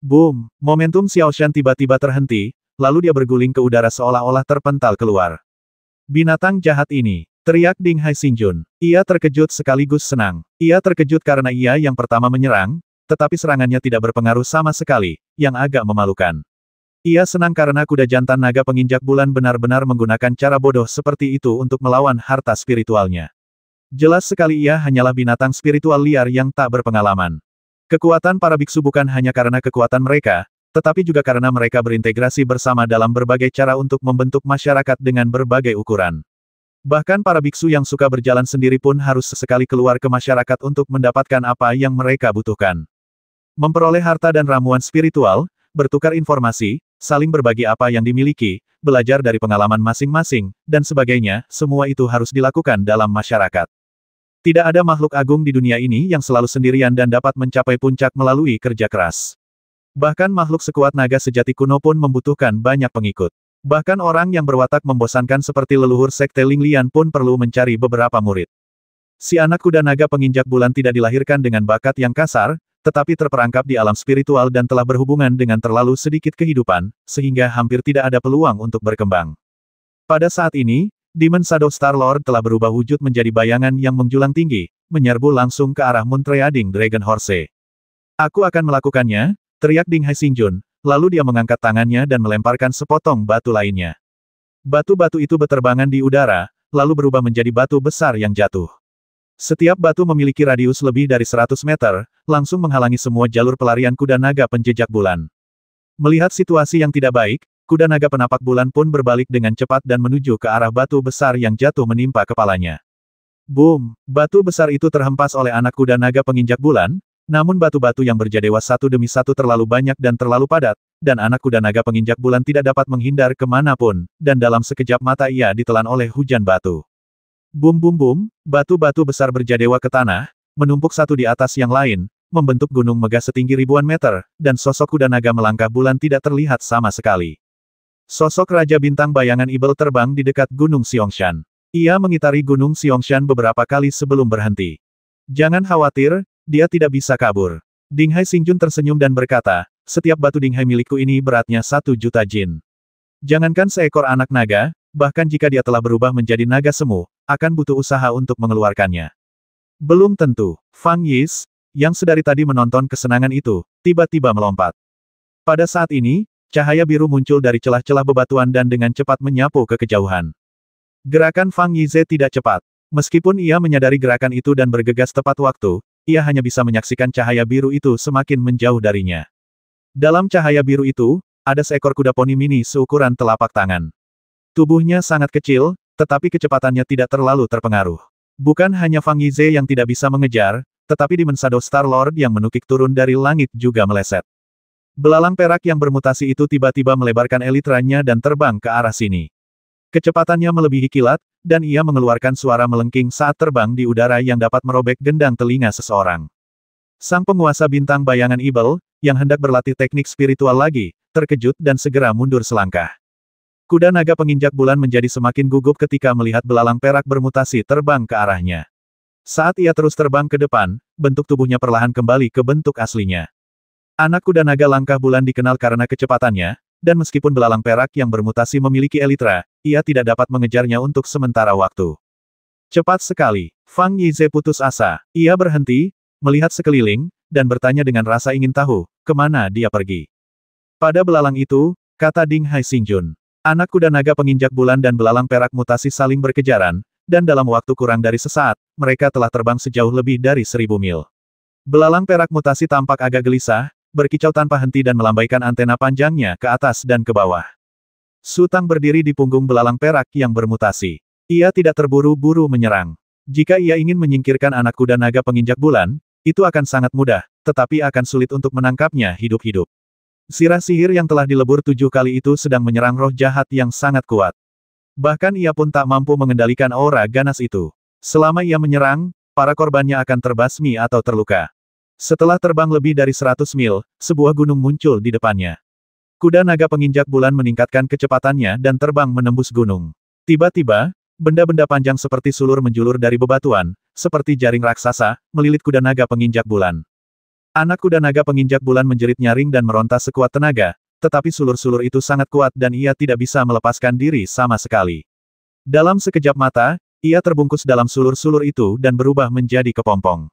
Boom! Momentum Xiaoshan tiba-tiba terhenti, lalu dia berguling ke udara seolah-olah terpental keluar. Binatang jahat ini, teriak Ding Hai Xinjun. Ia terkejut sekaligus senang. Ia terkejut karena ia yang pertama menyerang, tetapi serangannya tidak berpengaruh sama sekali, yang agak memalukan. Ia senang karena kuda jantan naga penginjak bulan benar-benar menggunakan cara bodoh seperti itu untuk melawan harta spiritualnya. Jelas sekali ia hanyalah binatang spiritual liar yang tak berpengalaman. Kekuatan para biksu bukan hanya karena kekuatan mereka, tetapi juga karena mereka berintegrasi bersama dalam berbagai cara untuk membentuk masyarakat dengan berbagai ukuran. Bahkan para biksu yang suka berjalan sendiri pun harus sesekali keluar ke masyarakat untuk mendapatkan apa yang mereka butuhkan. Memperoleh harta dan ramuan spiritual, bertukar informasi, saling berbagi apa yang dimiliki, belajar dari pengalaman masing-masing, dan sebagainya, semua itu harus dilakukan dalam masyarakat. Tidak ada makhluk agung di dunia ini yang selalu sendirian dan dapat mencapai puncak melalui kerja keras. Bahkan makhluk sekuat naga sejati kuno pun membutuhkan banyak pengikut. Bahkan orang yang berwatak membosankan seperti leluhur sekte Ling Lian pun perlu mencari beberapa murid. Si anak kuda naga penginjak bulan tidak dilahirkan dengan bakat yang kasar, tetapi terperangkap di alam spiritual dan telah berhubungan dengan terlalu sedikit kehidupan, sehingga hampir tidak ada peluang untuk berkembang. Pada saat ini, Demon Shadow Star Lord telah berubah wujud menjadi bayangan yang menjulang tinggi, menyerbu langsung ke arah Moontrayading Dragon Horse. Aku akan melakukannya, teriak Ding Hai Xinjun, lalu dia mengangkat tangannya dan melemparkan sepotong batu lainnya. Batu-batu itu beterbangan di udara, lalu berubah menjadi batu besar yang jatuh. Setiap batu memiliki radius lebih dari 100 meter, langsung menghalangi semua jalur pelarian kuda naga penjejak bulan. Melihat situasi yang tidak baik, kuda naga penapak bulan pun berbalik dengan cepat dan menuju ke arah batu besar yang jatuh menimpa kepalanya. Boom! Batu besar itu terhempas oleh anak kuda naga penginjak bulan, namun batu-batu yang berjadewa satu demi satu terlalu banyak dan terlalu padat, dan anak kuda naga penginjak bulan tidak dapat menghindar kemanapun, dan dalam sekejap mata ia ditelan oleh hujan batu. Boom boom boom, batu-batu besar berjadewa ke tanah, menumpuk satu di atas yang lain, membentuk gunung megah setinggi ribuan meter, dan sosok kuda naga melangkah bulan tidak terlihat sama sekali. Sosok Raja Bintang Bayangan Ibel terbang di dekat Gunung Xiangshan. Ia mengitari Gunung Xiangshan beberapa kali sebelum berhenti. Jangan khawatir, dia tidak bisa kabur. Ding Hai Xinjun tersenyum dan berkata, setiap batu Ding Hai milikku ini beratnya 1 juta jin. Jangankan seekor anak naga, bahkan jika dia telah berubah menjadi naga semu, akan butuh usaha untuk mengeluarkannya. Belum tentu. Fang Yis, yang sedari tadi menonton kesenangan itu, tiba-tiba melompat. Pada saat ini, cahaya biru muncul dari celah-celah bebatuan dan dengan cepat menyapu ke kejauhan. Gerakan Fang Yize tidak cepat. Meskipun ia menyadari gerakan itu dan bergegas tepat waktu, ia hanya bisa menyaksikan cahaya biru itu semakin menjauh darinya. Dalam cahaya biru itu, ada seekor kuda poni mini seukuran telapak tangan. Tubuhnya sangat kecil, tetapi kecepatannya tidak terlalu terpengaruh. Bukan hanya Fang Yize yang tidak bisa mengejar, tetapi Demon Shadow Star Lord yang menukik turun dari langit juga meleset. Belalang perak yang bermutasi itu tiba-tiba melebarkan elitranya dan terbang ke arah sini. Kecepatannya melebihi kilat, dan ia mengeluarkan suara melengking saat terbang di udara yang dapat merobek gendang telinga seseorang. Sang penguasa bintang bayangan Ibel, yang hendak berlatih teknik spiritual lagi, terkejut dan segera mundur selangkah. Kuda naga penginjak bulan menjadi semakin gugup ketika melihat belalang perak bermutasi terbang ke arahnya. Saat ia terus terbang ke depan, bentuk tubuhnya perlahan kembali ke bentuk aslinya. Anak kuda naga langkah bulan dikenal karena kecepatannya, dan meskipun belalang perak yang bermutasi memiliki elitra, ia tidak dapat mengejarnya untuk sementara waktu. Cepat sekali, Fang Yize putus asa. Ia berhenti, melihat sekeliling, dan bertanya dengan rasa ingin tahu, kemana dia pergi. Pada belalang itu, kata Ding Hai Xinjun. Anak kuda naga penginjak bulan dan belalang perak mutasi saling berkejaran, dan dalam waktu kurang dari sesaat, mereka telah terbang sejauh lebih dari 1000 mil. Belalang perak mutasi tampak agak gelisah, berkicau tanpa henti dan melambaikan antena panjangnya ke atas dan ke bawah. Su Tang berdiri di punggung belalang perak yang bermutasi. Ia tidak terburu-buru menyerang. Jika ia ingin menyingkirkan anak kuda naga penginjak bulan, itu akan sangat mudah, tetapi akan sulit untuk menangkapnya hidup-hidup. Sirah sihir yang telah dilebur 7 kali itu sedang menyerang roh jahat yang sangat kuat. Bahkan ia pun tak mampu mengendalikan aura ganas itu. Selama ia menyerang, para korbannya akan terbasmi atau terluka. Setelah terbang lebih dari 100 mil, sebuah gunung muncul di depannya. Kuda naga penginjak bulan meningkatkan kecepatannya dan terbang menembus gunung. Tiba-tiba, benda-benda panjang seperti sulur menjulur dari bebatuan, seperti jaring raksasa, melilit kuda naga penginjak bulan. Anak kuda naga penginjak bulan menjerit nyaring dan meronta sekuat tenaga, tetapi sulur-sulur itu sangat kuat dan ia tidak bisa melepaskan diri sama sekali. Dalam sekejap mata, ia terbungkus dalam sulur-sulur itu dan berubah menjadi kepompong.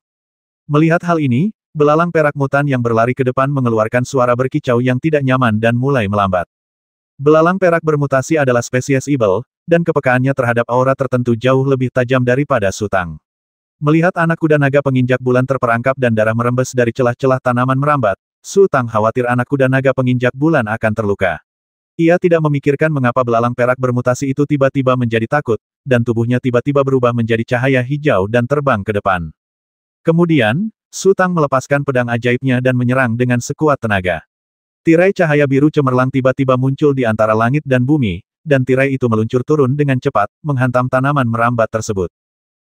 Melihat hal ini, belalang perak mutan yang berlari ke depan mengeluarkan suara berkicau yang tidak nyaman dan mulai melambat. Belalang perak bermutasi adalah spesies Ibel, dan kepekaannya terhadap aura tertentu jauh lebih tajam daripada Sutang. Melihat anak kuda naga penginjak bulan terperangkap dan darah merembes dari celah-celah tanaman merambat, Sutang khawatir anak kuda naga penginjak bulan akan terluka. Ia tidak memikirkan mengapa belalang perak bermutasi itu tiba-tiba menjadi takut, dan tubuhnya tiba-tiba berubah menjadi cahaya hijau dan terbang ke depan. Kemudian, Sutang melepaskan pedang ajaibnya dan menyerang dengan sekuat tenaga. Tirai cahaya biru cemerlang tiba-tiba muncul di antara langit dan bumi, dan tirai itu meluncur turun dengan cepat, menghantam tanaman merambat tersebut.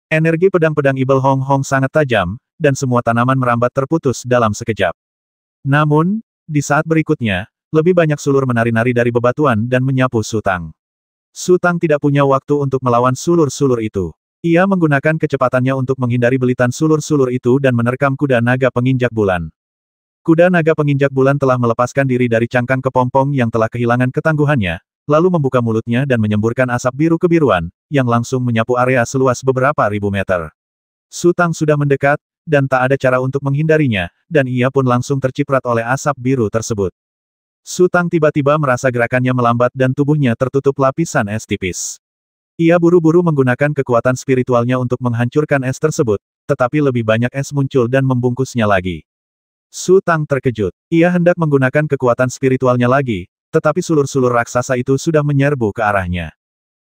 Energi pedang-pedang Ibel Hong Hong sangat tajam, dan semua tanaman merambat terputus dalam sekejap. Namun, di saat berikutnya, lebih banyak sulur menari-nari dari bebatuan dan menyapu Sutang. Sutang tidak punya waktu untuk melawan sulur-sulur itu. Ia menggunakan kecepatannya untuk menghindari belitan sulur-sulur itu dan menerkam kuda naga penginjak bulan. Kuda naga penginjak bulan telah melepaskan diri dari cangkang kepompong yang telah kehilangan ketangguhannya, lalu membuka mulutnya dan menyemburkan asap biru kebiruan, yang langsung menyapu area seluas beberapa ribu meter. Sutang sudah mendekat, dan tak ada cara untuk menghindarinya, dan ia pun langsung terciprat oleh asap biru tersebut. Sutang tiba-tiba merasa gerakannya melambat dan tubuhnya tertutup lapisan es tipis. Ia buru-buru menggunakan kekuatan spiritualnya untuk menghancurkan es tersebut, tetapi lebih banyak es muncul dan membungkusnya lagi. Sutang terkejut. Ia hendak menggunakan kekuatan spiritualnya lagi, tetapi sulur-sulur raksasa itu sudah menyerbu ke arahnya.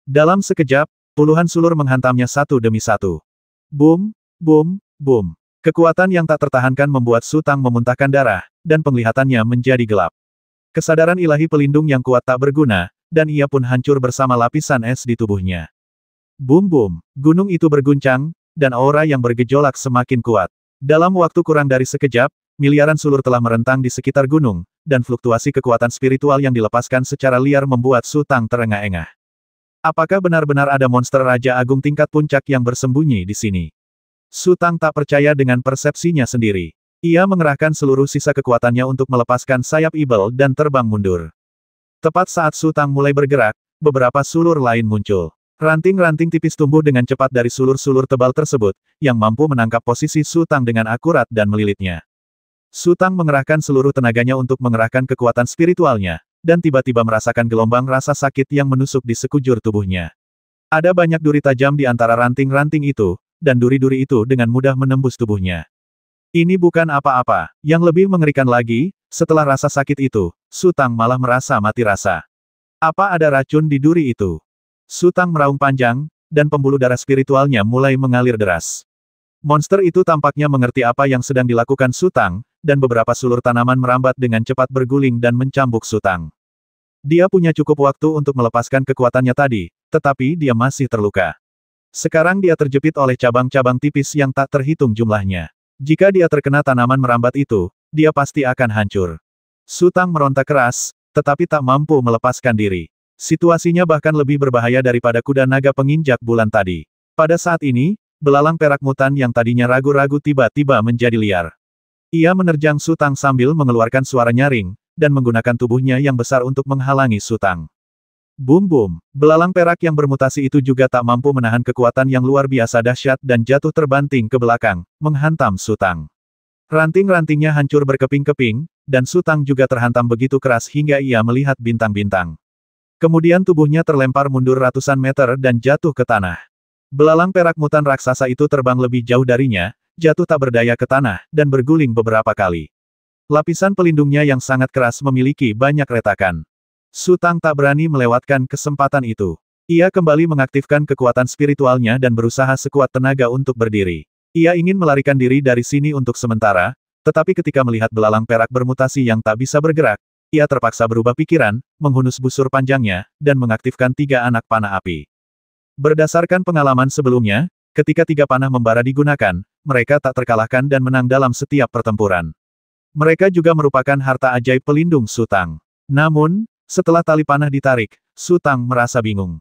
Dalam sekejap, puluhan sulur menghantamnya satu demi satu. Boom, boom, boom. Kekuatan yang tak tertahankan membuat Sutang memuntahkan darah, dan penglihatannya menjadi gelap. Kesadaran ilahi pelindung yang kuat tak berguna, dan ia pun hancur bersama lapisan es di tubuhnya. Boom-boom, gunung itu berguncang, dan aura yang bergejolak semakin kuat. Dalam waktu kurang dari sekejap, miliaran sulur telah merentang di sekitar gunung, dan fluktuasi kekuatan spiritual yang dilepaskan secara liar membuat Sutang terengah-engah. Apakah benar-benar ada monster Raja Agung tingkat puncak yang bersembunyi di sini? Sutang tak percaya dengan persepsinya sendiri. Ia mengerahkan seluruh sisa kekuatannya untuk melepaskan sayap Ibel dan terbang mundur. Tepat saat Sutang mulai bergerak, beberapa sulur lain muncul. Ranting-ranting tipis tumbuh dengan cepat dari sulur-sulur tebal tersebut, yang mampu menangkap posisi Sutang dengan akurat dan melilitnya. Sutang mengerahkan seluruh tenaganya untuk mengerahkan kekuatan spiritualnya, dan tiba-tiba merasakan gelombang rasa sakit yang menusuk di sekujur tubuhnya. Ada banyak duri tajam di antara ranting-ranting itu, dan duri-duri itu dengan mudah menembus tubuhnya. Ini bukan apa-apa. Yang lebih mengerikan lagi, setelah rasa sakit itu, Sutang malah merasa mati rasa. Apa ada racun di duri itu? Sutang meraung panjang, dan pembuluh darah spiritualnya mulai mengalir deras. Monster itu tampaknya mengerti apa yang sedang dilakukan Sutang, dan beberapa sulur tanaman merambat dengan cepat berguling dan mencambuk Sutang. Dia punya cukup waktu untuk melepaskan kekuatannya tadi, tetapi dia masih terluka. Sekarang dia terjepit oleh cabang-cabang tipis yang tak terhitung jumlahnya. Jika dia terkena tanaman merambat itu, dia pasti akan hancur. Sutang meronta keras, tetapi tak mampu melepaskan diri. Situasinya bahkan lebih berbahaya daripada kuda naga penginjak bulan tadi. Pada saat ini, belalang perak mutan yang tadinya ragu-ragu tiba-tiba menjadi liar. Ia menerjang Sutang sambil mengeluarkan suara nyaring, dan menggunakan tubuhnya yang besar untuk menghalangi Sutang. Boom-boom, belalang perak yang bermutasi itu juga tak mampu menahan kekuatan yang luar biasa dahsyat dan jatuh terbanting ke belakang, menghantam Sutang. Ranting-rantingnya hancur berkeping-keping, dan Sutang juga terhantam begitu keras hingga ia melihat bintang-bintang. Kemudian tubuhnya terlempar mundur ratusan meter dan jatuh ke tanah. Belalang perak mutan raksasa itu terbang lebih jauh darinya, jatuh tak berdaya ke tanah, dan berguling beberapa kali. Lapisan pelindungnya yang sangat keras memiliki banyak retakan. Sutang tak berani melewatkan kesempatan itu. Ia kembali mengaktifkan kekuatan spiritualnya dan berusaha sekuat tenaga untuk berdiri. Ia ingin melarikan diri dari sini untuk sementara, tetapi ketika melihat belalang perak bermutasi yang tak bisa bergerak, ia terpaksa berubah pikiran, menghunus busur panjangnya, dan mengaktifkan 3 anak panah api. Berdasarkan pengalaman sebelumnya, ketika 3 panah membara digunakan, mereka tak terkalahkan dan menang dalam setiap pertempuran. Mereka juga merupakan harta ajaib pelindung Su Tang. Namun, setelah tali panah ditarik, Su Tang merasa bingung.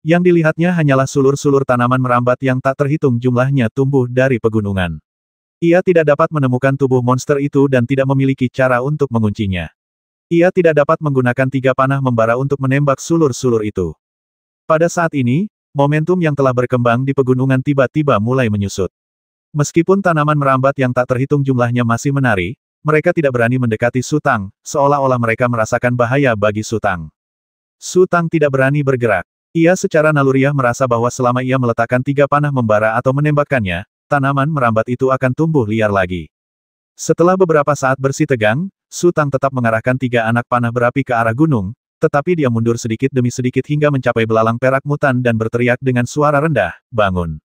Yang dilihatnya hanyalah sulur-sulur tanaman merambat yang tak terhitung jumlahnya tumbuh dari pegunungan. Ia tidak dapat menemukan tubuh monster itu dan tidak memiliki cara untuk menguncinya. Ia tidak dapat menggunakan 3 panah membara untuk menembak sulur-sulur itu. Pada saat ini, momentum yang telah berkembang di pegunungan tiba-tiba mulai menyusut. Meskipun tanaman merambat yang tak terhitung jumlahnya masih menari, mereka tidak berani mendekati Su Tang, seolah-olah mereka merasakan bahaya bagi Su Tang. Su Tang tidak berani bergerak. Ia secara naluriah merasa bahwa selama ia meletakkan 3 panah membara atau menembakkannya, tanaman merambat itu akan tumbuh liar lagi. Setelah beberapa saat bersih tegang, Su Tang tetap mengarahkan 3 anak panah berapi ke arah gunung, tetapi dia mundur sedikit demi sedikit hingga mencapai belalang perak mutan dan berteriak dengan suara rendah, "Bangun!"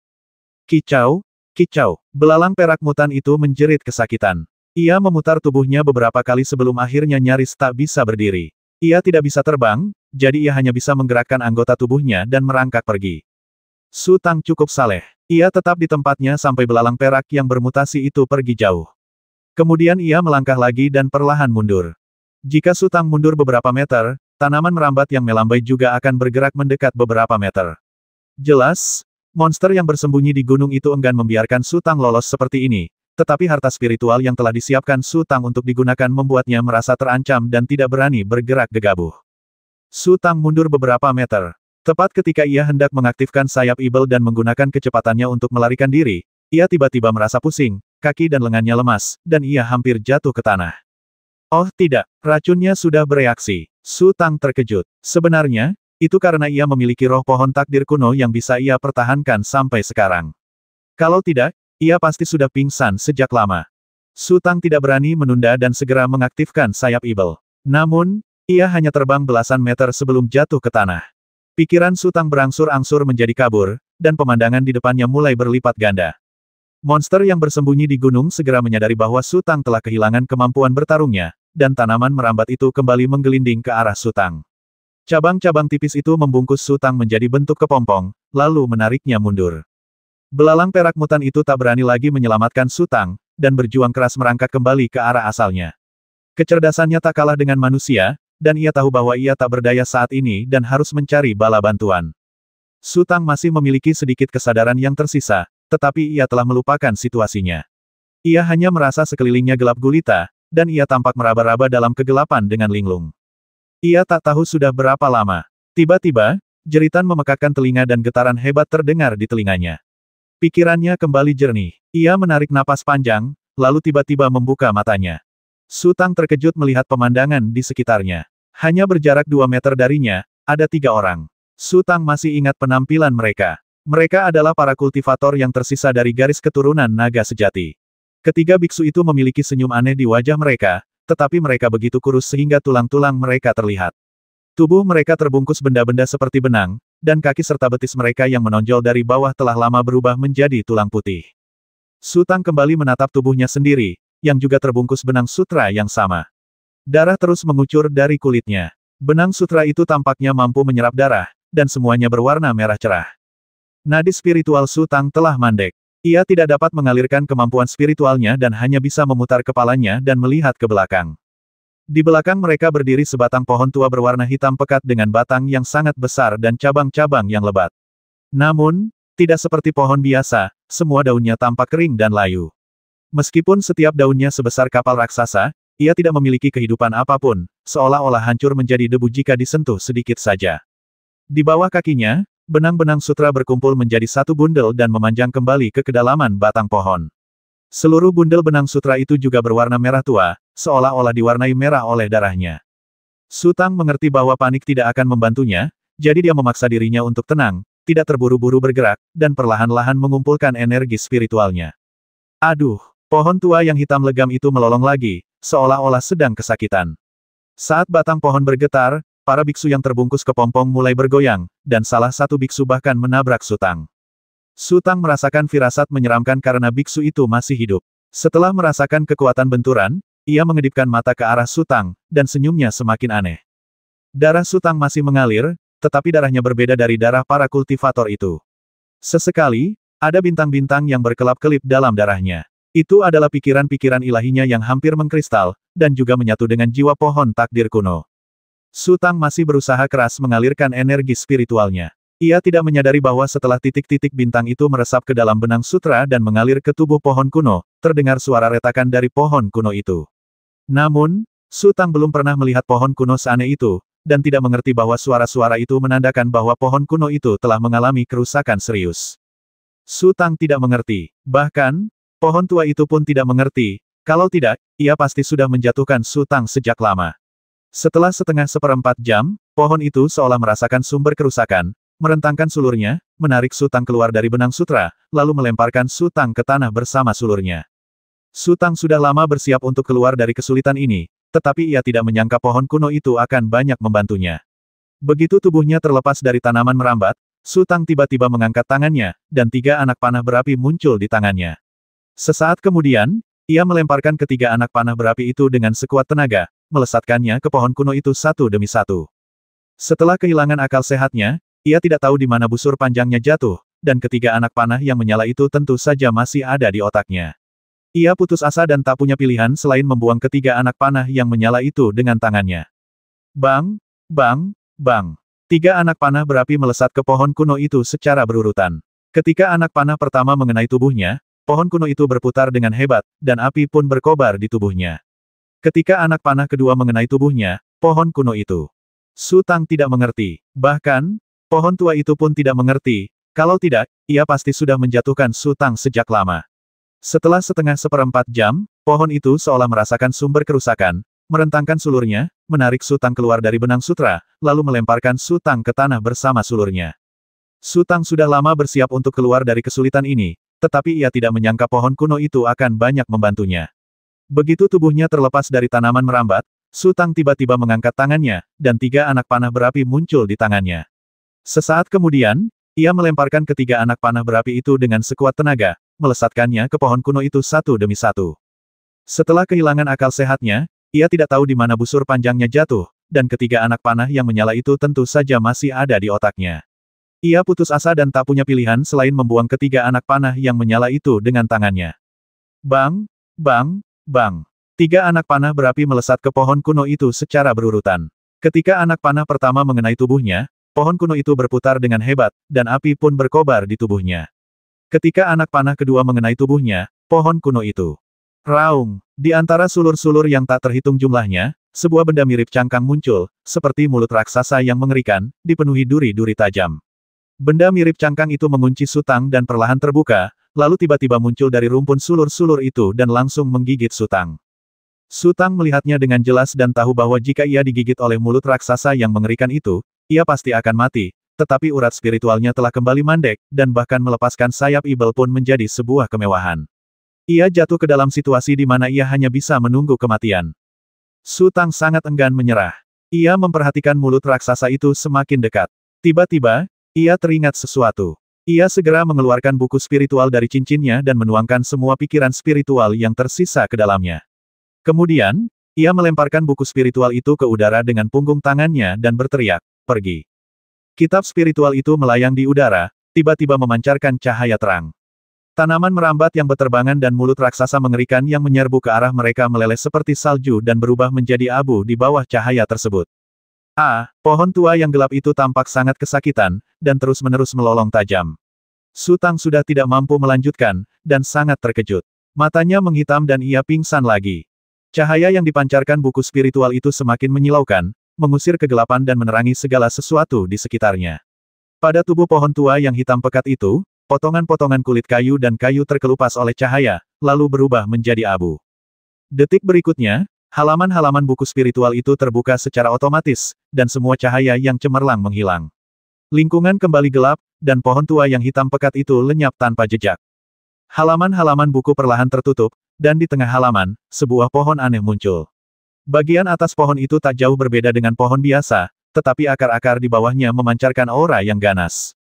Kicau, kicau. Belalang perak mutan itu menjerit kesakitan. Ia memutar tubuhnya beberapa kali sebelum akhirnya nyaris tak bisa berdiri. Ia tidak bisa terbang, jadi ia hanya bisa menggerakkan anggota tubuhnya dan merangkak pergi. Su Tang cukup saleh. Ia tetap di tempatnya sampai belalang perak yang bermutasi itu pergi jauh. Kemudian ia melangkah lagi dan perlahan mundur. Jika Su Tang mundur beberapa meter, tanaman merambat yang melambai juga akan bergerak mendekat beberapa meter. Jelas, monster yang bersembunyi di gunung itu enggan membiarkan Su Tang lolos seperti ini, tetapi harta spiritual yang telah disiapkan Su Tang untuk digunakan membuatnya merasa terancam dan tidak berani bergerak gegabah. Su Tang mundur beberapa meter. Tepat ketika ia hendak mengaktifkan sayap ibel dan menggunakan kecepatannya untuk melarikan diri, ia tiba-tiba merasa pusing, kaki dan lengannya lemas, dan ia hampir jatuh ke tanah. Oh tidak, racunnya sudah bereaksi. Su Tang terkejut. Sebenarnya, itu karena ia memiliki roh pohon takdir kuno yang bisa ia pertahankan sampai sekarang. Kalau tidak, ia pasti sudah pingsan sejak lama. Su Tang tidak berani menunda dan segera mengaktifkan sayap ibel. Namun, ia hanya terbang belasan meter sebelum jatuh ke tanah. Pikiran Su Tang berangsur-angsur menjadi kabur, dan pemandangan di depannya mulai berlipat ganda. Monster yang bersembunyi di gunung segera menyadari bahwa Su Tang telah kehilangan kemampuan bertarungnya, dan tanaman merambat itu kembali menggelinding ke arah Su Tang. Cabang-cabang tipis itu membungkus Su Tang menjadi bentuk kepompong, lalu menariknya mundur. Belalang perak mutan itu tak berani lagi menyelamatkan Su Tang, dan berjuang keras merangkak kembali ke arah asalnya. Kecerdasannya tak kalah dengan manusia, dan ia tahu bahwa ia tak berdaya saat ini dan harus mencari bala bantuan. Su Tang masih memiliki sedikit kesadaran yang tersisa, tetapi ia telah melupakan situasinya. Ia hanya merasa sekelilingnya gelap gulita, dan ia tampak meraba-raba dalam kegelapan dengan linglung. Ia tak tahu sudah berapa lama. Tiba-tiba, jeritan memekakkan telinga dan getaran hebat terdengar di telinganya. Pikirannya kembali jernih. Ia menarik napas panjang, lalu tiba-tiba membuka matanya. Su Tang terkejut melihat pemandangan di sekitarnya. Hanya berjarak 2 meter darinya, ada 3 orang. Su Tang masih ingat penampilan mereka. Mereka adalah para kultivator yang tersisa dari garis keturunan naga sejati. Ketiga biksu itu memiliki senyum aneh di wajah mereka, tetapi mereka begitu kurus sehingga tulang-tulang mereka terlihat. Tubuh mereka terbungkus benda-benda seperti benang, dan kaki serta betis mereka yang menonjol dari bawah telah lama berubah menjadi tulang putih. Su Tang kembali menatap tubuhnya sendiri, yang juga terbungkus benang sutra yang sama. Darah terus mengucur dari kulitnya. Benang sutra itu tampaknya mampu menyerap darah, dan semuanya berwarna merah cerah. Nadi spiritual Su Tang telah mandek. Ia tidak dapat mengalirkan kemampuan spiritualnya dan hanya bisa memutar kepalanya dan melihat ke belakang. Di belakang mereka berdiri sebatang pohon tua berwarna hitam pekat dengan batang yang sangat besar dan cabang-cabang yang lebat. Namun, tidak seperti pohon biasa, semua daunnya tampak kering dan layu. Meskipun setiap daunnya sebesar kapal raksasa, ia tidak memiliki kehidupan apapun, seolah-olah hancur menjadi debu jika disentuh sedikit saja. Di bawah kakinya, benang-benang sutra berkumpul menjadi satu bundel dan memanjang kembali ke kedalaman batang pohon. Seluruh bundel benang sutra itu juga berwarna merah tua, seolah-olah diwarnai merah oleh darahnya. Su Tang mengerti bahwa panik tidak akan membantunya, jadi dia memaksa dirinya untuk tenang, tidak terburu-buru bergerak, dan perlahan-lahan mengumpulkan energi spiritualnya. Aduh! Pohon tua yang hitam legam itu melolong lagi, seolah-olah sedang kesakitan. Saat batang pohon bergetar, para biksu yang terbungkus kepompong mulai bergoyang, dan salah satu biksu bahkan menabrak Su Tang. Su Tang merasakan firasat menyeramkan karena biksu itu masih hidup. Setelah merasakan kekuatan benturan, ia mengedipkan mata ke arah Su Tang, dan senyumnya semakin aneh. Darah Su Tang masih mengalir, tetapi darahnya berbeda dari darah para kultivator itu. Sesekali, Ada bintang-bintang yang berkelap-kelip dalam darahnya. Itu adalah pikiran-pikiran ilahinya yang hampir mengkristal, dan juga menyatu dengan jiwa pohon takdir kuno. Su Tang masih berusaha keras mengalirkan energi spiritualnya. Ia tidak menyadari bahwa setelah titik-titik bintang itu meresap ke dalam benang sutra dan mengalir ke tubuh pohon kuno, terdengar suara retakan dari pohon kuno itu. Namun, Su Tang belum pernah melihat pohon kuno seaneh itu, dan tidak mengerti bahwa suara-suara itu menandakan bahwa pohon kuno itu telah mengalami kerusakan serius. Su Tang tidak mengerti. Bahkan, pohon tua itu pun tidak mengerti. Kalau tidak, ia pasti sudah menjatuhkan Su Tang sejak lama. Setelah setengah seperempat jam, pohon itu seolah merasakan sumber kerusakan, merentangkan sulurnya, menarik Su Tang keluar dari benang sutra, lalu melemparkan Su Tang ke tanah bersama sulurnya. Su Tang sudah lama bersiap untuk keluar dari kesulitan ini, tetapi ia tidak menyangka pohon kuno itu akan banyak membantunya. Begitu tubuhnya terlepas dari tanaman merambat, Su Tang tiba-tiba mengangkat tangannya, dan 3 anak panah berapi muncul di tangannya. Sesaat kemudian, ia melemparkan ketiga anak panah berapi itu dengan sekuat tenaga, melesatkannya ke pohon kuno itu satu demi satu. Setelah kehilangan akal sehatnya, ia tidak tahu di mana busur panjangnya jatuh, dan ketiga anak panah yang menyala itu tentu saja masih ada di otaknya. Ia putus asa dan tak punya pilihan selain membuang ketiga anak panah yang menyala itu dengan tangannya. Bang! Bang! Bang! 3 anak panah berapi melesat ke pohon kuno itu secara berurutan. Ketika anak panah pertama mengenai tubuhnya, pohon kuno itu berputar dengan hebat, dan api pun berkobar di tubuhnya. Ketika anak panah kedua mengenai tubuhnya, pohon kuno itu. Su Tang tidak mengerti. Bahkan, pohon tua itu pun tidak mengerti. Kalau tidak, ia pasti sudah menjatuhkan Su Tang sejak lama. Setelah setengah seperempat jam, pohon itu seolah merasakan sumber kerusakan, merentangkan sulurnya, menarik Su Tang keluar dari benang sutra, lalu melemparkan Su Tang ke tanah bersama sulurnya. Su Tang sudah lama bersiap untuk keluar dari kesulitan ini, tetapi ia tidak menyangka pohon kuno itu akan banyak membantunya. Begitu tubuhnya terlepas dari tanaman merambat, Su Tang tiba-tiba mengangkat tangannya, dan 3 anak panah berapi muncul di tangannya. Sesaat kemudian, ia melemparkan ketiga anak panah berapi itu dengan sekuat tenaga, melesatkannya ke pohon kuno itu satu demi satu. Setelah kehilangan akal sehatnya, ia tidak tahu di mana busur panjangnya jatuh, dan ketiga anak panah yang menyala itu tentu saja masih ada di otaknya. Ia putus asa dan tak punya pilihan selain membuang ketiga anak panah yang menyala itu dengan tangannya. Bang! Bang! Bang! 3 anak panah berapi melesat ke pohon kuno itu secara berurutan. Ketika anak panah pertama mengenai tubuhnya, pohon kuno itu berputar dengan hebat, dan api pun berkobar di tubuhnya. Ketika anak panah kedua mengenai tubuhnya, pohon kuno itu. Raung! Di antara sulur-sulur yang tak terhitung jumlahnya, sebuah benda mirip cangkang muncul, seperti mulut raksasa yang mengerikan, dipenuhi duri-duri tajam. Benda mirip cangkang itu mengunci Su Tang dan perlahan terbuka, lalu tiba-tiba muncul dari rumpun sulur-sulur itu dan langsung menggigit Su Tang. Su Tang melihatnya dengan jelas dan tahu bahwa jika ia digigit oleh mulut raksasa yang mengerikan itu, ia pasti akan mati, tetapi urat spiritualnya telah kembali mandek, dan bahkan melepaskan sayap ibel pun menjadi sebuah kemewahan. Ia jatuh ke dalam situasi di mana ia hanya bisa menunggu kematian. Su Tang sangat enggan menyerah. Ia memperhatikan mulut raksasa itu semakin dekat. Tiba-tiba, ia teringat sesuatu. Ia segera mengeluarkan buku spiritual dari cincinnya dan menuangkan semua pikiran spiritual yang tersisa ke dalamnya. Kemudian, ia melemparkan buku spiritual itu ke udara dengan punggung tangannya dan berteriak, "Pergi!" Kitab spiritual itu melayang di udara, tiba-tiba memancarkan cahaya terang. Tanaman merambat yang berterbangan dan mulut raksasa mengerikan yang menyerbu ke arah mereka meleleh seperti salju dan berubah menjadi abu di bawah cahaya tersebut. Pohon tua yang gelap itu tampak sangat kesakitan, dan terus-menerus melolong tajam. Su Tang sudah tidak mampu melanjutkan, dan sangat terkejut. Matanya menghitam dan ia pingsan lagi. Cahaya yang dipancarkan buku spiritual itu semakin menyilaukan, mengusir kegelapan dan menerangi segala sesuatu di sekitarnya. Pada tubuh pohon tua yang hitam pekat itu, potongan-potongan kulit kayu dan kayu terkelupas oleh cahaya, lalu berubah menjadi abu. Detik berikutnya, halaman-halaman buku spiritual itu terbuka secara otomatis, dan semua cahaya yang cemerlang menghilang. Lingkungan kembali gelap, dan pohon tua yang hitam pekat itu lenyap tanpa jejak. Halaman-halaman buku perlahan tertutup, dan di tengah halaman, sebuah pohon aneh muncul. Bagian atas pohon itu tak jauh berbeda dengan pohon biasa, tetapi akar-akar di bawahnya memancarkan aura yang ganas.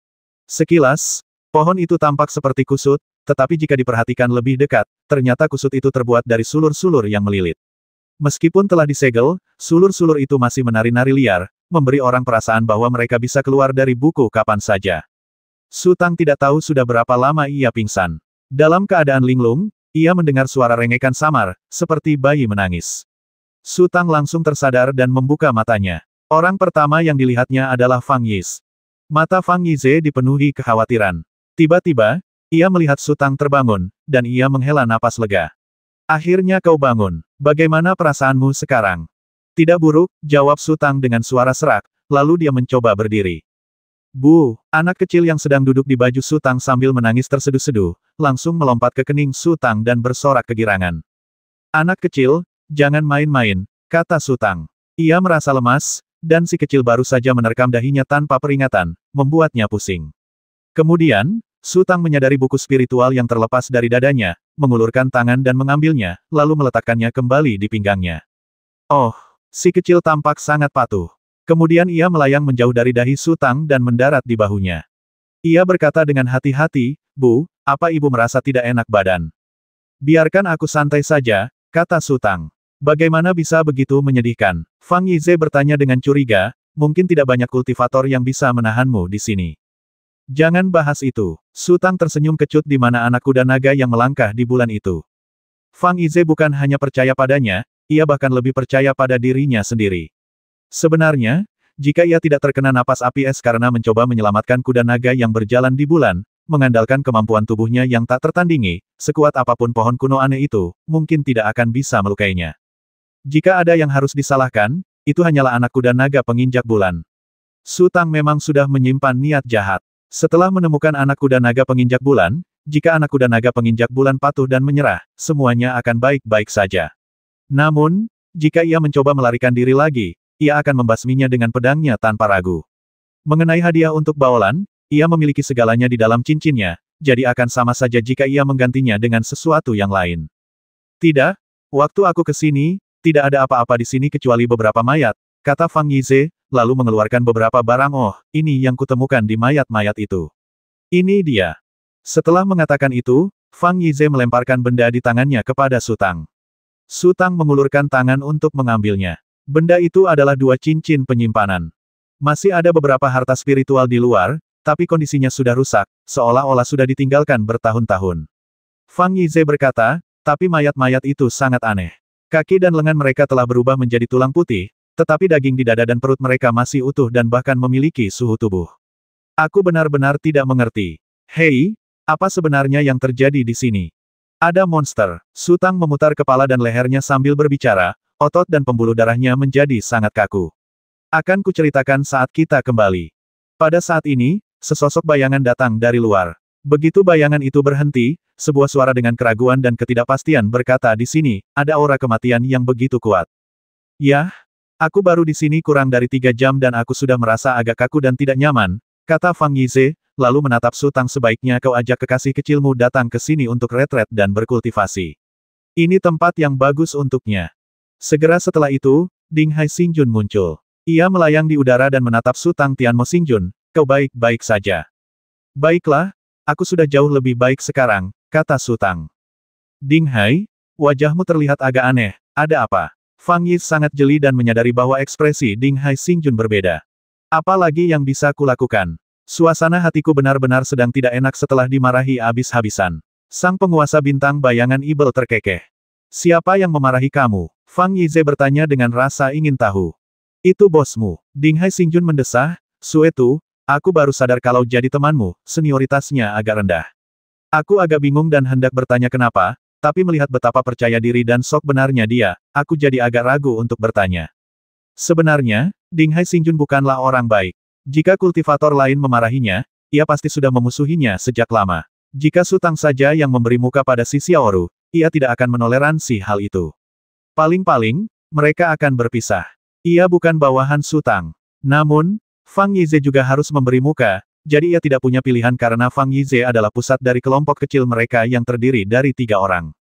Sekilas, pohon itu tampak seperti kusut, tetapi jika diperhatikan lebih dekat, ternyata kusut itu terbuat dari sulur-sulur yang melilit. Meskipun telah disegel, sulur-sulur itu masih menari-nari liar, memberi orang perasaan bahwa mereka bisa keluar dari buku kapan saja. Su Tang tidak tahu sudah berapa lama ia pingsan. Dalam keadaan linglung, ia mendengar suara rengekan samar, seperti bayi menangis. Su Tang langsung tersadar dan membuka matanya. Orang pertama yang dilihatnya adalah Fang Yize. Mata Fang Yize dipenuhi kekhawatiran. Tiba-tiba, ia melihat Su Tang terbangun, dan ia menghela napas lega. Akhirnya kau bangun. Bagaimana perasaanmu sekarang? Tidak buruk, jawab Su Tang dengan suara serak, lalu dia mencoba berdiri. Bu, anak kecil yang sedang duduk di baju Su Tang sambil menangis terseduh-seduh, langsung melompat ke kening Su Tang dan bersorak kegirangan. Anak kecil, jangan main-main, kata Su Tang. Ia merasa lemas, dan si kecil baru saja menerkam dahinya tanpa peringatan, membuatnya pusing. Kemudian, Su Tang menyadari buku spiritual yang terlepas dari dadanya, mengulurkan tangan dan mengambilnya, lalu meletakkannya kembali di pinggangnya. Oh, si kecil tampak sangat patuh. Kemudian ia melayang menjauh dari dahi Su Tang dan mendarat di bahunya. Ia berkata dengan hati-hati, Bu, apa ibu merasa tidak enak badan? Biarkan aku santai saja, kata Su Tang. Bagaimana bisa begitu menyedihkan? Fang Yize bertanya dengan curiga, mungkin tidak banyak kultivator yang bisa menahanmu di sini. Jangan bahas itu. Su Tang tersenyum kecut di mana anak kuda naga yang melangkah di bulan itu. Fang Yize bukan hanya percaya padanya, ia bahkan lebih percaya pada dirinya sendiri. Sebenarnya, jika ia tidak terkena napas api es karena mencoba menyelamatkan kuda naga yang berjalan di bulan, mengandalkan kemampuan tubuhnya yang tak tertandingi, sekuat apapun pohon kuno aneh itu, mungkin tidak akan bisa melukainya. Jika ada yang harus disalahkan, itu hanyalah anak kuda naga penginjak bulan. Su Tang memang sudah menyimpan niat jahat. Setelah menemukan anak kuda naga penginjak bulan, jika anak kuda naga penginjak bulan patuh dan menyerah, semuanya akan baik-baik saja. Namun, jika ia mencoba melarikan diri lagi, ia akan membasminya dengan pedangnya tanpa ragu. Mengenai hadiah untuk Baolan, ia memiliki segalanya di dalam cincinnya, jadi akan sama saja jika ia menggantinya dengan sesuatu yang lain. Tidak, waktu aku ke sini, tidak ada apa-apa di sini kecuali beberapa mayat, kata Fang Yize, lalu mengeluarkan beberapa barang. Oh, ini yang kutemukan di mayat-mayat itu. Ini dia. Setelah mengatakan itu, Fang Yize melemparkan benda di tangannya kepada Su Tang. Su Tang mengulurkan tangan untuk mengambilnya. Benda itu adalah 2 cincin penyimpanan. Masih ada beberapa harta spiritual di luar, tapi kondisinya sudah rusak, seolah-olah sudah ditinggalkan bertahun-tahun. Fang Yize berkata, tapi mayat-mayat itu sangat aneh. Kaki dan lengan mereka telah berubah menjadi tulang putih, tetapi daging di dada dan perut mereka masih utuh dan bahkan memiliki suhu tubuh. Aku benar-benar tidak mengerti. Hei, apa sebenarnya yang terjadi di sini? Ada monster. Su Tang memutar kepala dan lehernya sambil berbicara, otot dan pembuluh darahnya menjadi sangat kaku. Akan kuceritakan saat kita kembali. Pada saat ini, sesosok bayangan datang dari luar. Begitu bayangan itu berhenti, sebuah suara dengan keraguan dan ketidakpastian berkata di sini, ada aura kematian yang begitu kuat. Yah, aku baru di sini kurang dari 3 jam dan aku sudah merasa agak kaku dan tidak nyaman, kata Fang Yize, lalu menatap Su Tang. Sebaiknya kau ajak kekasih kecilmu datang ke sini untuk retret dan berkultivasi. Ini tempat yang bagus untuknya. Segera setelah itu, Ding Hai Xingjun muncul. Ia melayang di udara dan menatap Su Tang. Tianmo Xingjun, kau baik-baik saja. Baiklah, aku sudah jauh lebih baik sekarang, kata Su Tang. Ding Hai, wajahmu terlihat agak aneh, ada apa? Fang Yize sangat jeli dan menyadari bahwa ekspresi Ding Hai Xingjun berbeda. Apa lagi yang bisa kulakukan? Suasana hatiku benar-benar sedang tidak enak setelah dimarahi habis-habisan. Sang penguasa bintang bayangan Ibel terkekeh. Siapa yang memarahi kamu? Fang Yize bertanya dengan rasa ingin tahu. Itu bosmu. Ding Hai Xingjun mendesah, Suetu, aku baru sadar kalau jadi temanmu, senioritasnya agak rendah. Aku agak bingung dan hendak bertanya kenapa, tapi melihat betapa percaya diri dan sok benarnya dia, aku jadi agak ragu untuk bertanya. Sebenarnya, Ding Hai Xingjun bukanlah orang baik. Jika kultivator lain memarahinya, ia pasti sudah memusuhinya sejak lama. Jika Su Tang saja yang memberi muka pada si Xiaoru, ia tidak akan menoleransi hal itu. Paling-paling, mereka akan berpisah. Ia bukan bawahan Su Tang. Namun, Fang Yize juga harus memberi muka, jadi ia tidak punya pilihan karena Fang Yize adalah pusat dari kelompok kecil mereka yang terdiri dari 3 orang.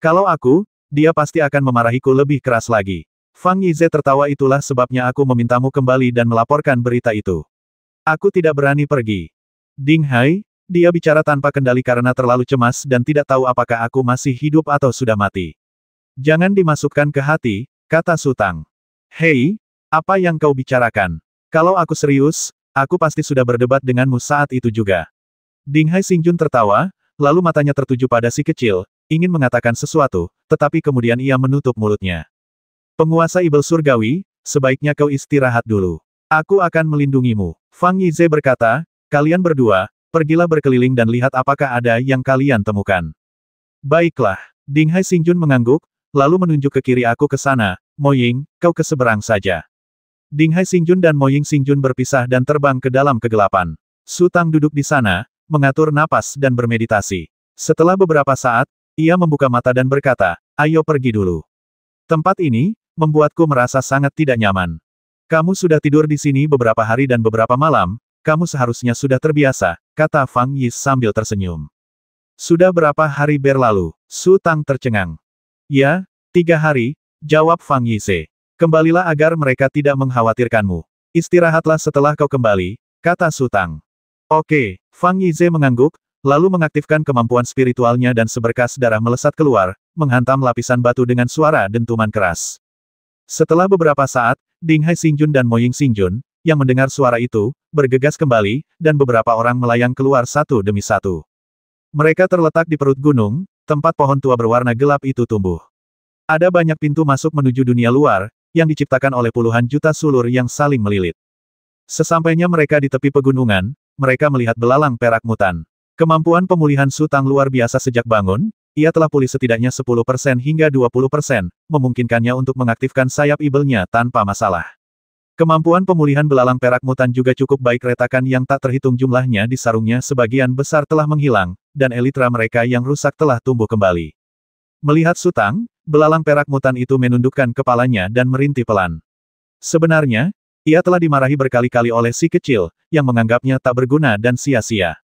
Kalau aku, dia pasti akan memarahiku lebih keras lagi. Fang Yize tertawa. Itulah sebabnya aku memintamu kembali dan melaporkan berita itu. Aku tidak berani pergi. Ding Hai, dia bicara tanpa kendali karena terlalu cemas dan tidak tahu apakah aku masih hidup atau sudah mati. Jangan dimasukkan ke hati, kata Su Tang. Hei, apa yang kau bicarakan? Kalau aku serius, aku pasti sudah berdebat denganmu saat itu juga. Ding Hai Xingjun tertawa, lalu matanya tertuju pada si kecil, ingin mengatakan sesuatu, tetapi kemudian ia menutup mulutnya. Penguasa Ibel Surgawi, sebaiknya kau istirahat dulu. Aku akan melindungimu. Fang Yize berkata, kalian berdua, pergilah berkeliling dan lihat apakah ada yang kalian temukan. Baiklah. Ding Hai Xingjun mengangguk, lalu menunjuk ke kiri aku ke sana, Mo Ying, kau ke seberang saja. Ding Hai Xingjun dan Mo Ying Xingjun berpisah dan terbang ke dalam kegelapan. Su Tang duduk di sana, mengatur napas dan bermeditasi. Setelah beberapa saat, ia membuka mata dan berkata, ayo pergi dulu. Tempat ini, membuatku merasa sangat tidak nyaman. Kamu sudah tidur di sini beberapa hari dan beberapa malam, kamu seharusnya sudah terbiasa, kata Fang Yi sambil tersenyum. Sudah berapa hari berlalu? Su Tang tercengang. Ya, 3 hari, jawab Fang Yize. Kembalilah agar mereka tidak mengkhawatirkanmu. Istirahatlah setelah kau kembali, kata Su Tang. Oke, Fang Yize mengangguk, lalu mengaktifkan kemampuan spiritualnya dan seberkas darah melesat keluar, menghantam lapisan batu dengan suara dentuman keras. Setelah beberapa saat, Ding Hai Xingjun dan Mo Ying Xingjun, yang mendengar suara itu, bergegas kembali, dan beberapa orang melayang keluar satu demi satu. Mereka terletak di perut gunung, tempat pohon tua berwarna gelap itu tumbuh. Ada banyak pintu masuk menuju dunia luar, yang diciptakan oleh puluhan juta sulur yang saling melilit. Sesampainya mereka di tepi pegunungan, mereka melihat belalang perak mutan. Kemampuan pemulihan Su Tang luar biasa sejak bangun, ia telah pulih setidaknya 10% hingga 20%, memungkinkannya untuk mengaktifkan sayap ibelnya tanpa masalah. Kemampuan pemulihan belalang perak mutan juga cukup baik, retakan yang tak terhitung jumlahnya di sarungnya sebagian besar telah menghilang, dan elitra mereka yang rusak telah tumbuh kembali. Melihat Su Tang, belalang perak mutan itu menundukkan kepalanya dan merintih pelan. Sebenarnya, ia telah dimarahi berkali-kali oleh si kecil, yang menganggapnya tak berguna dan sia-sia.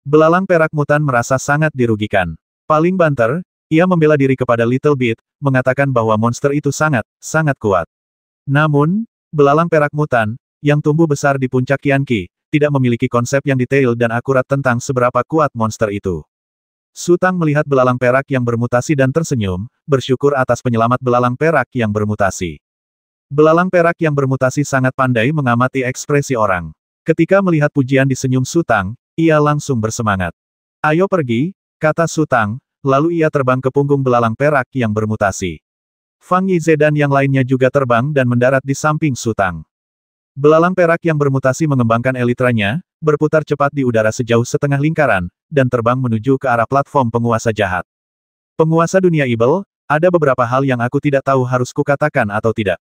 Belalang perak mutan merasa sangat dirugikan. Paling banter, ia membela diri kepada Little Bit, mengatakan bahwa monster itu sangat kuat. Namun, belalang perak mutan, yang tumbuh besar di puncak Qianqi, tidak memiliki konsep yang detail dan akurat tentang seberapa kuat monster itu. Su Tang melihat belalang perak yang bermutasi dan tersenyum, bersyukur atas penyelamat belalang perak yang bermutasi. Belalang perak yang bermutasi sangat pandai mengamati ekspresi orang. Ketika melihat pujian di senyum Su Tang, ia langsung bersemangat. Ayo pergi, kata Su Tang, lalu ia terbang ke punggung belalang perak yang bermutasi. Fang Yize dan yang lainnya juga terbang dan mendarat di samping Su Tang. Belalang perak yang bermutasi mengembangkan elitranya, berputar cepat di udara sejauh setengah lingkaran, dan terbang menuju ke arah platform penguasa jahat. Penguasa dunia Ibel, ada beberapa hal yang aku tidak tahu harus kukatakan atau tidak.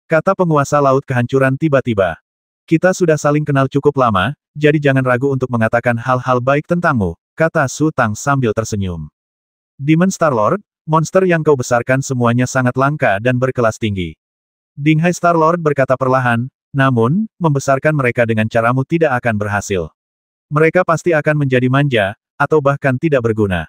Kata penguasa laut kehancuran tiba-tiba. Kita sudah saling kenal cukup lama, jadi jangan ragu untuk mengatakan hal-hal baik tentangmu, kata Su Tang sambil tersenyum. Demon Starlord, monster yang kau besarkan semuanya sangat langka dan berkelas tinggi. Ding Hai Starlord berkata perlahan, namun, membesarkan mereka dengan caramu tidak akan berhasil. Mereka pasti akan menjadi manja, atau bahkan tidak berguna.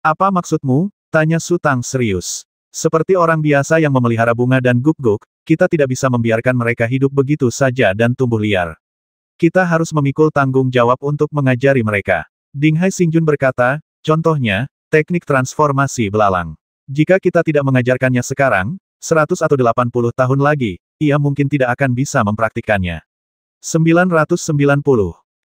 Apa maksudmu? Tanya Su Tang serius. Seperti orang biasa yang memelihara bunga dan guk-guk, kita tidak bisa membiarkan mereka hidup begitu saja dan tumbuh liar. Kita harus memikul tanggung jawab untuk mengajari mereka. Ding Hai Xingjun berkata, contohnya, teknik transformasi belalang. Jika kita tidak mengajarkannya sekarang, 100 atau 80 tahun lagi, ia mungkin tidak akan bisa mempraktikkannya. 990